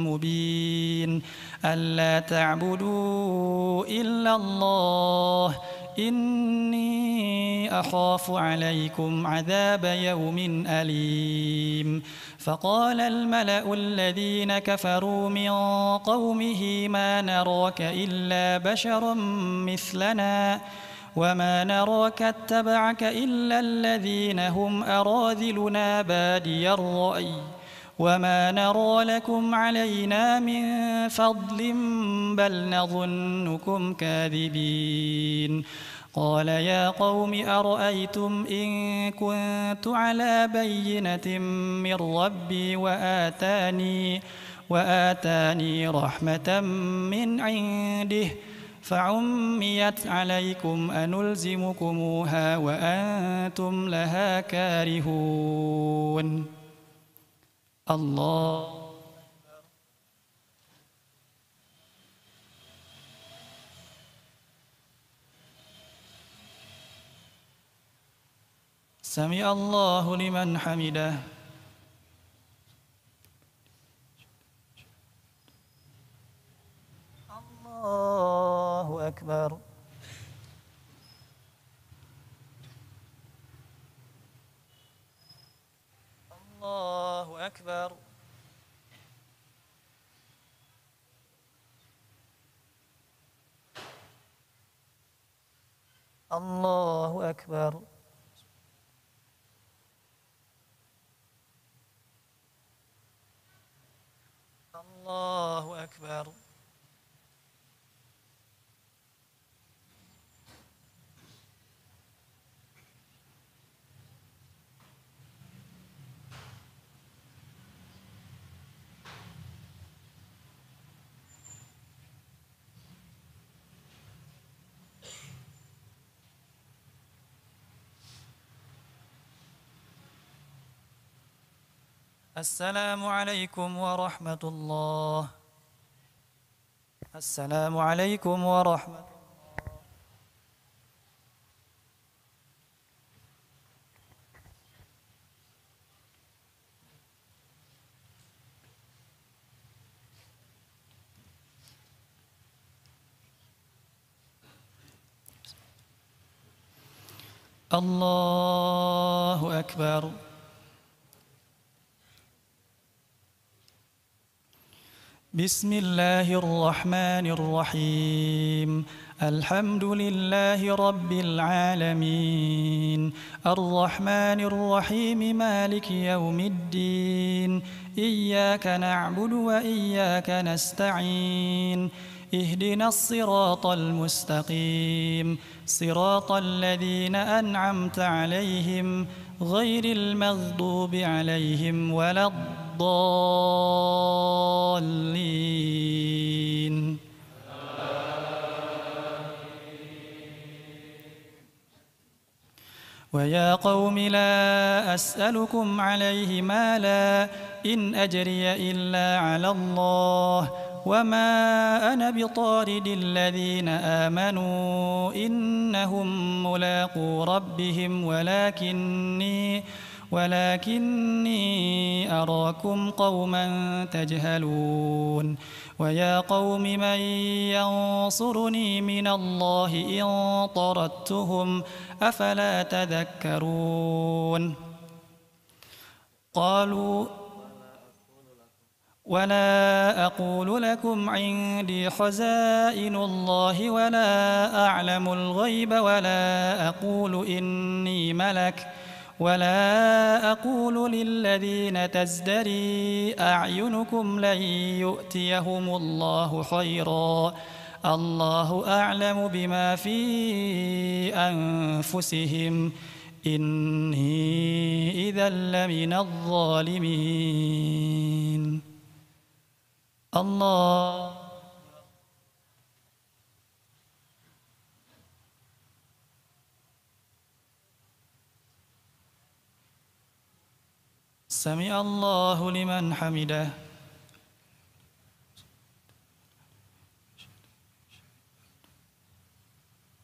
مبين ألا تعبدوا إلا الله إني أخاف عليكم عذاب يوم أليم فقال الملأ الذين كفروا من قومه ما نراك إلا بشرا مثلنا وما نراك اتبعك إلا الذين هم أراذلنا بادي الرأي وما نرى لكم علينا من فضل بل نظنكم كاذبين قال يا قوم أرأيتم إن كنت على بينة من ربي وآتاني رحمة من عنده فعميت عليكم أنلزمكموها وأنتم لها كارهون الله سمع الله لمن حمده الله أكبر الله أكبر الله أكبر الله أكبر السلام عليكم ورحمة الله. السلام عليكم ورحمة الله. الله أكبر. بسم الله الرحمن الرحيم. الحمد لله رب العالمين الرحمن الرحيم مالك يوم الدين إياك نعبد وإياك نستعين اهدنا الصراط المستقيم صراط الذين أنعمت عليهم غير المغضوب عليهم ولا الضالين. ويا قوم لا أسألكم عليه مالا إن أجري إلا على الله وما أنا بطارد الذين آمنوا إنهم ملاقو ربهم ولكني أراكم قوما تجهلون. ويا قوم من ينصرني من الله إن طردتهم أفلا تذكرون. قالوا ولا أقول لكم عندي خزائن الله ولا أعلم الغيب ولا أقول إني ملك ولا أقول للذين تزدري أعينكم لن يؤتيهم الله خيرا الله أعلم بما في أنفسهم إني إذا لمن الظالمين. الله سمع الله لمن حمده.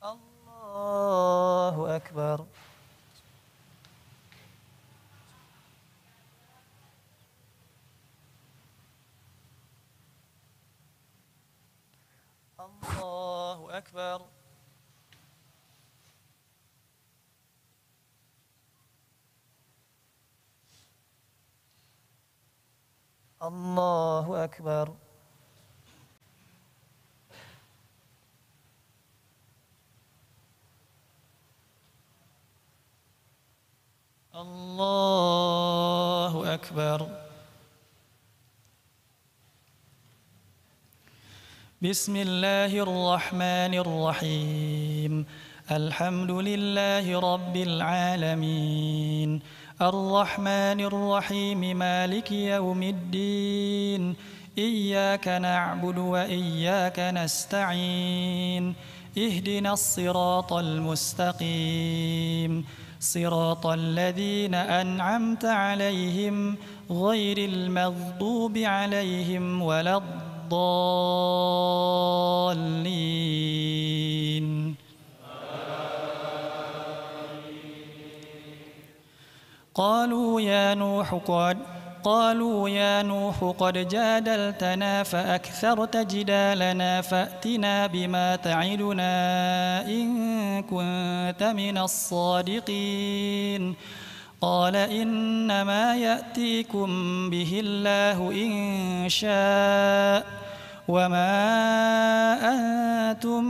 الله أكبر. الله أكبر. الله أكبر. الله أكبر. بسم الله الرحمن الرحيم. الحمد لله رب العالمين الرحمن الرحيم مالك يوم الدين إياك نعبد وإياك نستعين اهدنا الصراط المستقيم صراط الذين أنعمت عليهم غير المغضوب عليهم ولا الضالين. قالوا يا نوح قد جادلتنا فأكثرت جدالنا فأتنا بما تعدنا إن كنت من الصادقين. قال إنما يأتيكم به الله إن شاء وما أنتم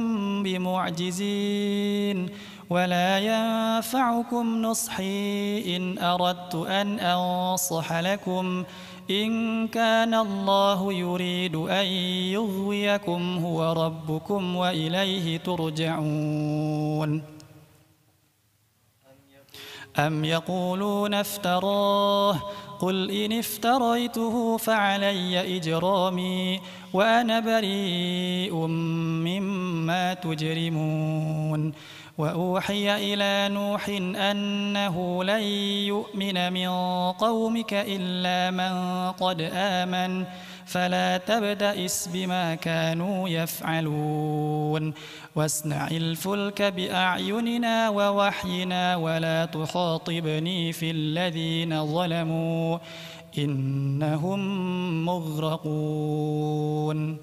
بمعجزين ولا ينفعكم نصحي إن أردت أن أنصح لكم إن كان الله يريد أن يغويكم هو ربكم وإليه ترجعون. أم يقولون افتراه قل إن افتريته فعلي إجرامي وأنا بريء مما تجرمون. وأوحي إلى نوح أنه لن يؤمن من قومك إلا من قد آمن فلا تبتئس بما كانوا يفعلون واصنع الفلك بأعيننا ووحينا ولا تخاطبني في الذين ظلموا إنهم مغرقون.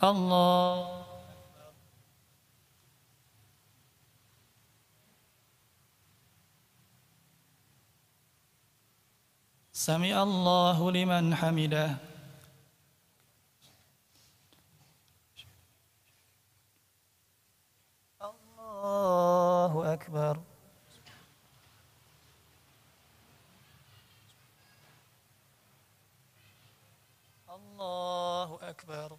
الله سمع الله لمن حمده. الله أكبر. الله أكبر.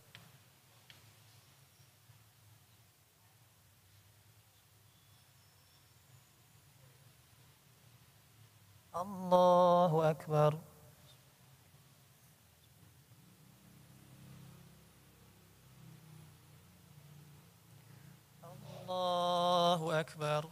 الله أكبر. الله أكبر.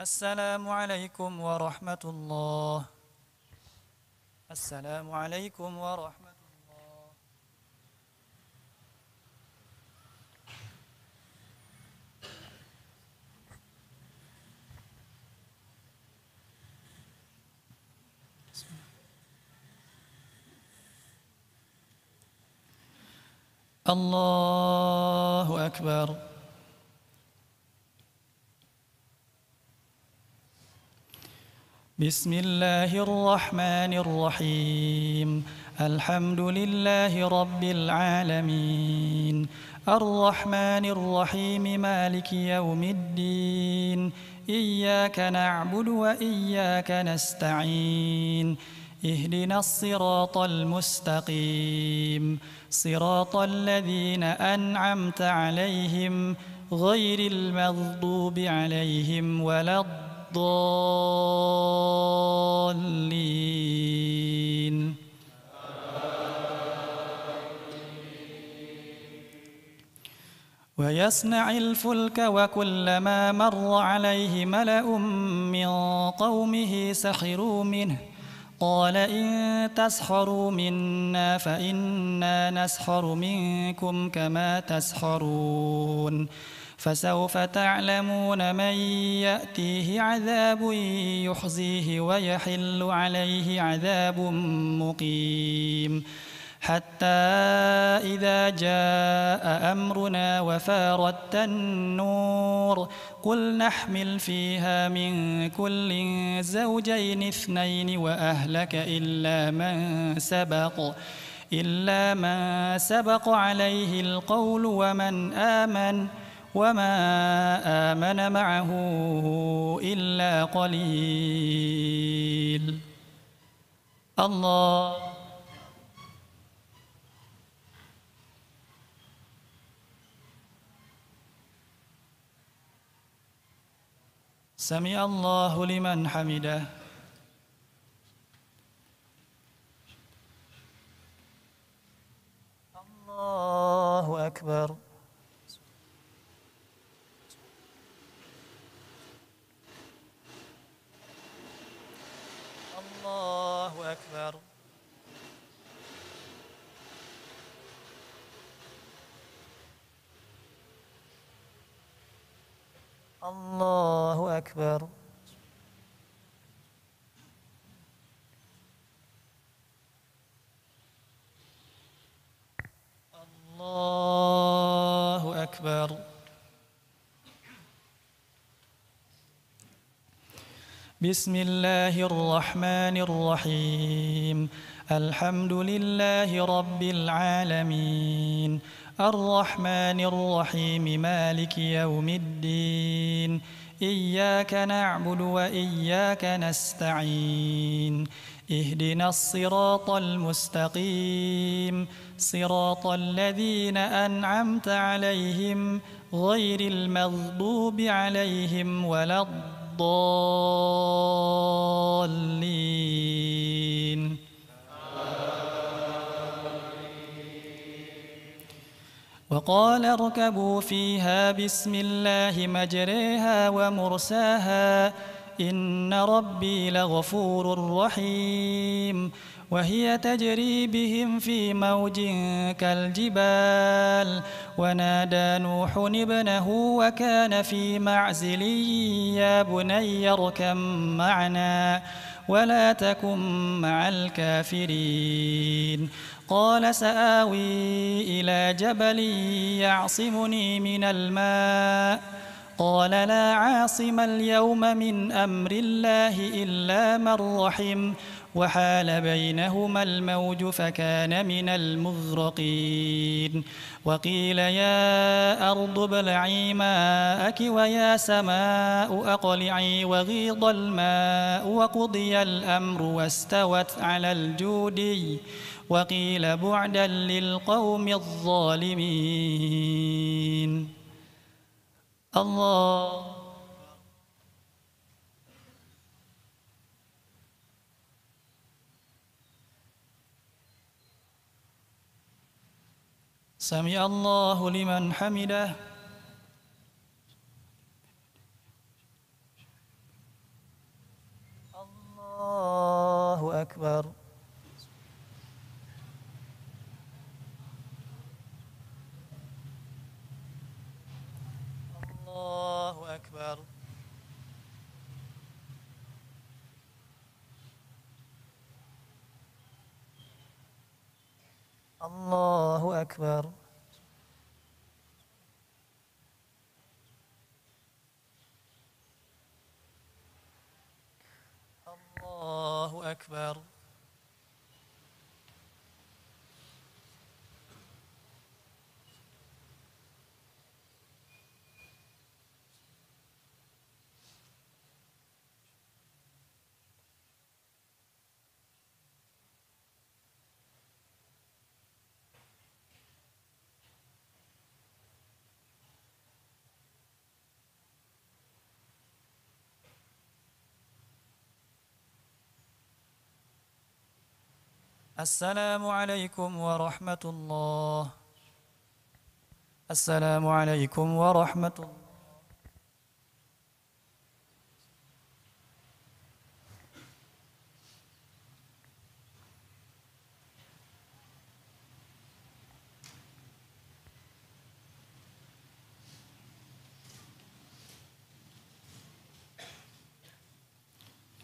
السلام عليكم ورحمة الله. السلام عليكم ورحمة الله. الله أكبر. بسم الله الرحمن الرحيم. الحمد لله رب العالمين الرحمن الرحيم مالك يوم الدين إياك نعبد وإياك نستعين اهدنا الصراط المستقيم صراط الذين أنعمت عليهم غير المغضوب عليهم ولا الضالين. ويصنع الفلك وكلما مر عليه ملأ من قومه سخروا منه قال إن تسخروا منا فإنا نسخر منكم كما تسخرون فسوف تعلمون من يأتيه عذاب يخزيه ويحل عليه عذاب مقيم حتى إذا جاء أمرنا وفارت النور قل نحمل فيها من كل زوجين اثنين وأهلك إلا من سبق عليه القول وما آمن معه إلا قليل. الله سمع الله لمن حمده. الله أكبر. الله أكبر. الله أكبر. الله أكبر. بسم الله الرحمن الرحيم الحمد لله رب العالمين الرحمن الرحيم مالك يوم الدين إياك نعبد وإياك نستعين اهدنا الصراط المستقيم صراط الذين أنعمت عليهم غير المغضوب عليهم ولا الضالين. وقال اركبوا فيها بسم الله مجريها ومرساها إن ربي لغفور رحيم. وهي تجري بهم في موج كالجبال ونادى نوح ابنه وكان في معزل يا بني اركب معنا ولا تكن مع الكافرين. قال سآوي إلى جبل يعصمني من الماء قال لا عاصم اليوم من أمر الله إلا من رحم وحال بينهما الموج فكان من المغرقين. وقيل يا أرض ابلعي ماءك ويا سماء أقلعي وغيض الماء وقضي الأمر واستوت على الجودي وقيل بعدا للقوم الظالمين. الله سمع الله لمن حمده. الله أكبر. الله أكبر. الله أكبر. الله أكبر. السلام عليكم ورحمة الله. السلام عليكم ورحمة الله.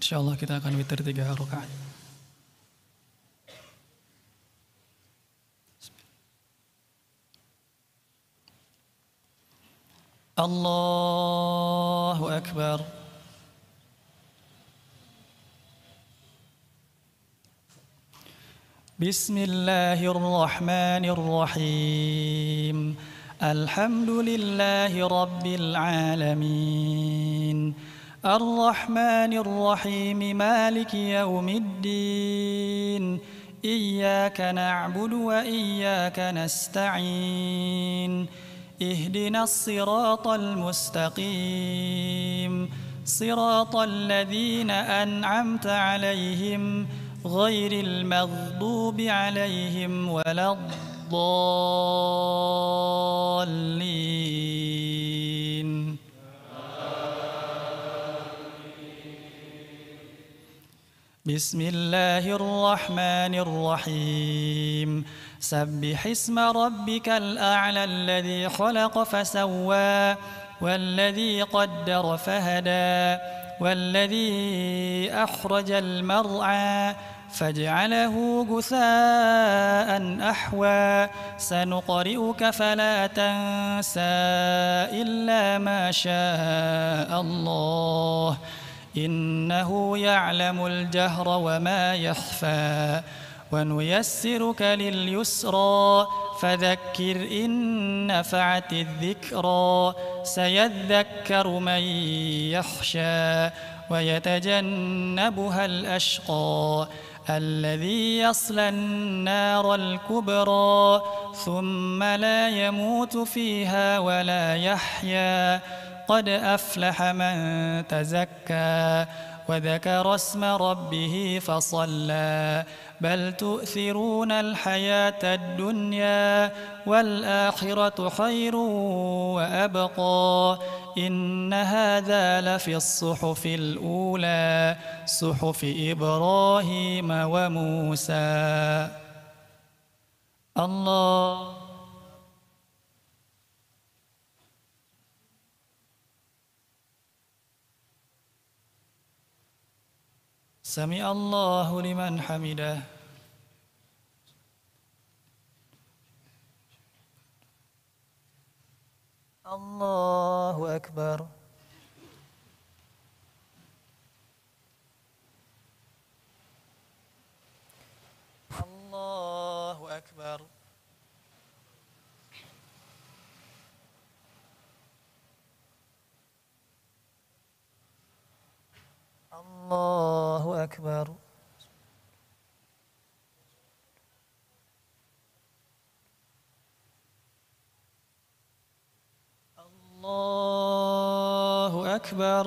Insyaallah kita akan witir 3 rakaat. الله أكبر. بسم الله الرحمن الرحيم. الحمد لله رب العالمين الرحمن الرحيم مالك يوم الدين إياك نعبد وإياك نستعين اهدنا الصراط المستقيم صراط الذين أنعمت عليهم غير المغضوب عليهم ولا الضالين. بسم الله الرحمن الرحيم سبح اسم ربك الأعلى الذي خلق فسوى والذي قدر فهدى والذي أخرج المرعى فاجعله غثاء أحوى سنقرئك فلا تنسى إلا ما شاء الله إنه يعلم الجهر وما يخفى ونيسرك لليسرى فذكر إن نفعت الذكرى سيذكر من يخشى ويتجنبها الأشقى الذي يصلى النار الكبرى ثم لا يموت فيها ولا يحيا قد أفلح من تزكى وذكر اسم ربه فصلى بل تؤثرون الحياة الدنيا والآخرة خير وأبقى إن هذا لفي الصحف الأولى صحف إبراهيم وموسى. الله سمع الله لمن حمده. الله أكبر. الله أكبر. الله أكبر. الله أكبر.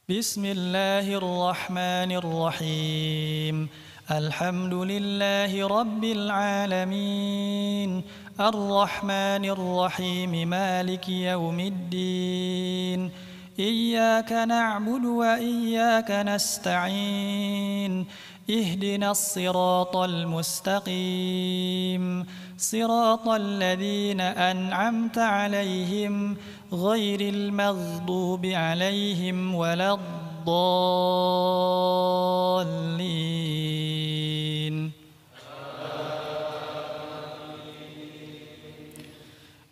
بسم الله الرحمن الرحيم الحمد لله رب العالمين الرحمن الرحيم مالك يوم الدين إياك نعبد وإياك نستعين اهدنا الصراط المستقيم صراط الذين أنعمت عليهم غير المغضوب عليهم ولا الضالين.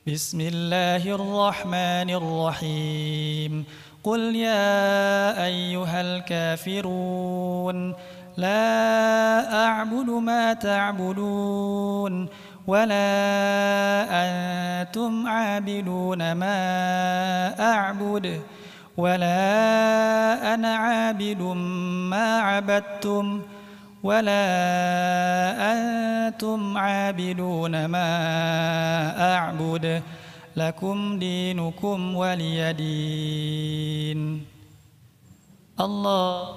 بسم الله الرحمن الرحيم قل يا أيها الكافرون لا أعبد ما تعبدون ولا أنتم عابدون ما أعبد ولا أنا عابد ما عبدتم ولا أنتم عابدون ما أعبد لكم دينكم ولي دين. الله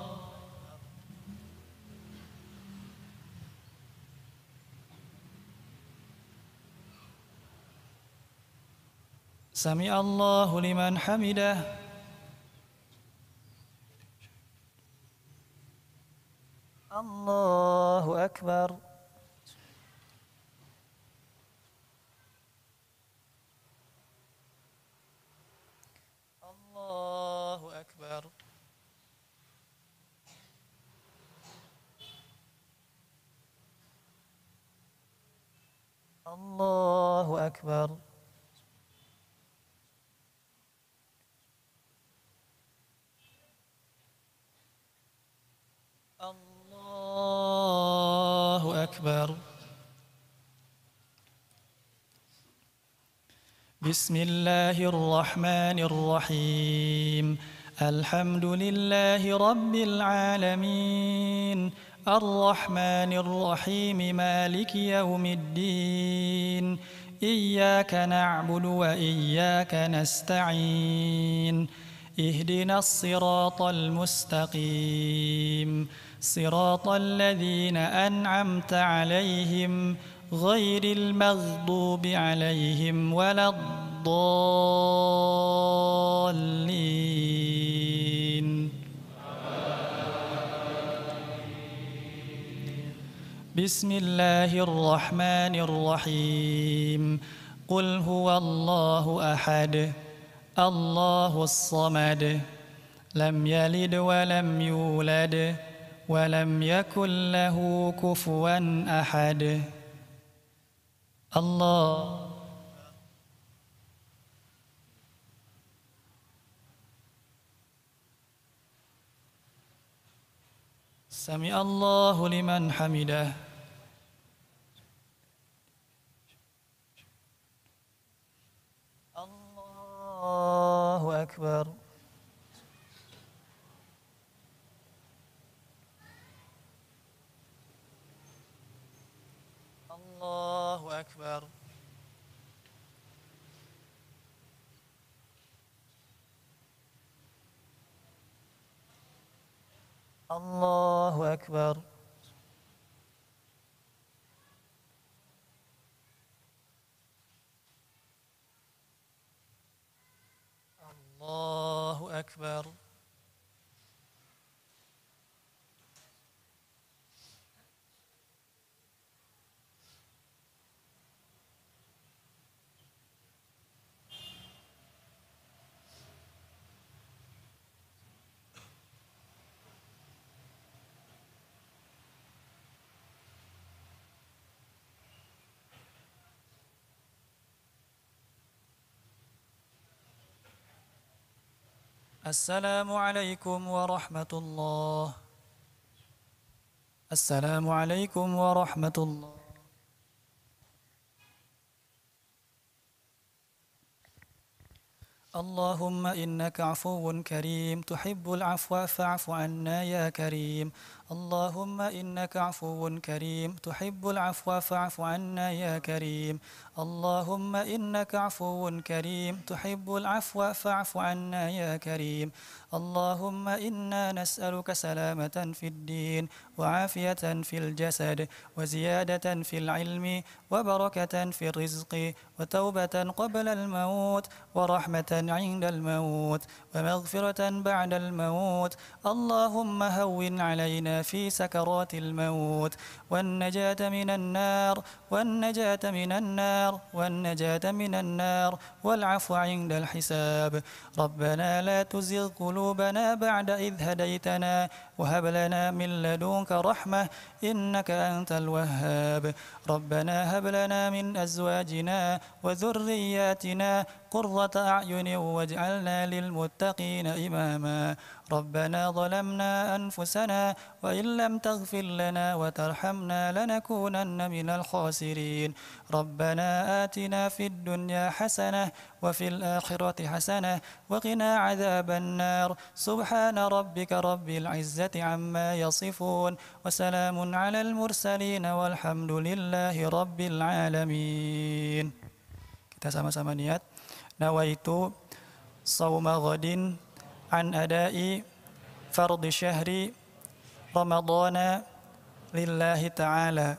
سمع الله لمن حمده. الله أكبر. الله أكبر. الله أكبر. الله أكبر. بسم الله الرحمن الرحيم الحمد لله رب العالمين الرحمن الرحيم مالك يوم الدين إياك نعبد وإياك نستعين اهدنا الصراط المستقيم صراط الذين أنعمت عليهم غير المغضوب عليهم ولا الضالين. بسم الله الرحمن الرحيم قل هو الله أحد الله الصمد لم يلد ولم يولد ولم يكن له كفوا أحد. الله سمع الله لمن حمده. الله أكبر. الله أكبر. الله أكبر. الله أكبر. السلام عليكم ورحمة الله. السلام عليكم ورحمة الله. اللهم إنك عفو كريم تحب العفو فاعف عنا يا كريم. اللهم إنك عفو كريم تحب العفو فاعف عنا يا كريم. اللهم إنك عفو كريم تحب العفو فاعف عنا يا كريم. اللهم إنا نسألك سلامة في الدين وعافية في الجسد وزيادة في العلم وبركة في الرزق وتوبة قبل الموت ورحمة عند الموت ومغفرة بعد الموت. اللهم هون علينا في سكرات الموت والنجاة من النار والنجاة من النار والنجاة من النار والعفو عند الحساب. ربنا لا تزغ قلوبنا بعد إذ هديتنا وهب لنا من لدنك رحمة إنك أنت الوهاب. ربنا هب لنا من أزواجنا وذرياتنا قرة أعين واجعلنا للمتقين إماما. ربنا ظلمنا أنفسنا وإن لم تغفر لنا وترحمنا لنكونن من الخاسرين. ربنا آتنا في الدنيا حسنة وفي الآخرة حسنة وقنا عذاب النار. سبحان ربك رب العزة عما يصفون وسلام على المرسلين والحمد لله رب العالمين. Kita sama-sama niat. Nawaitu sauma ghadin an adai fardhi syahri ramadhana lillahi ta'ala.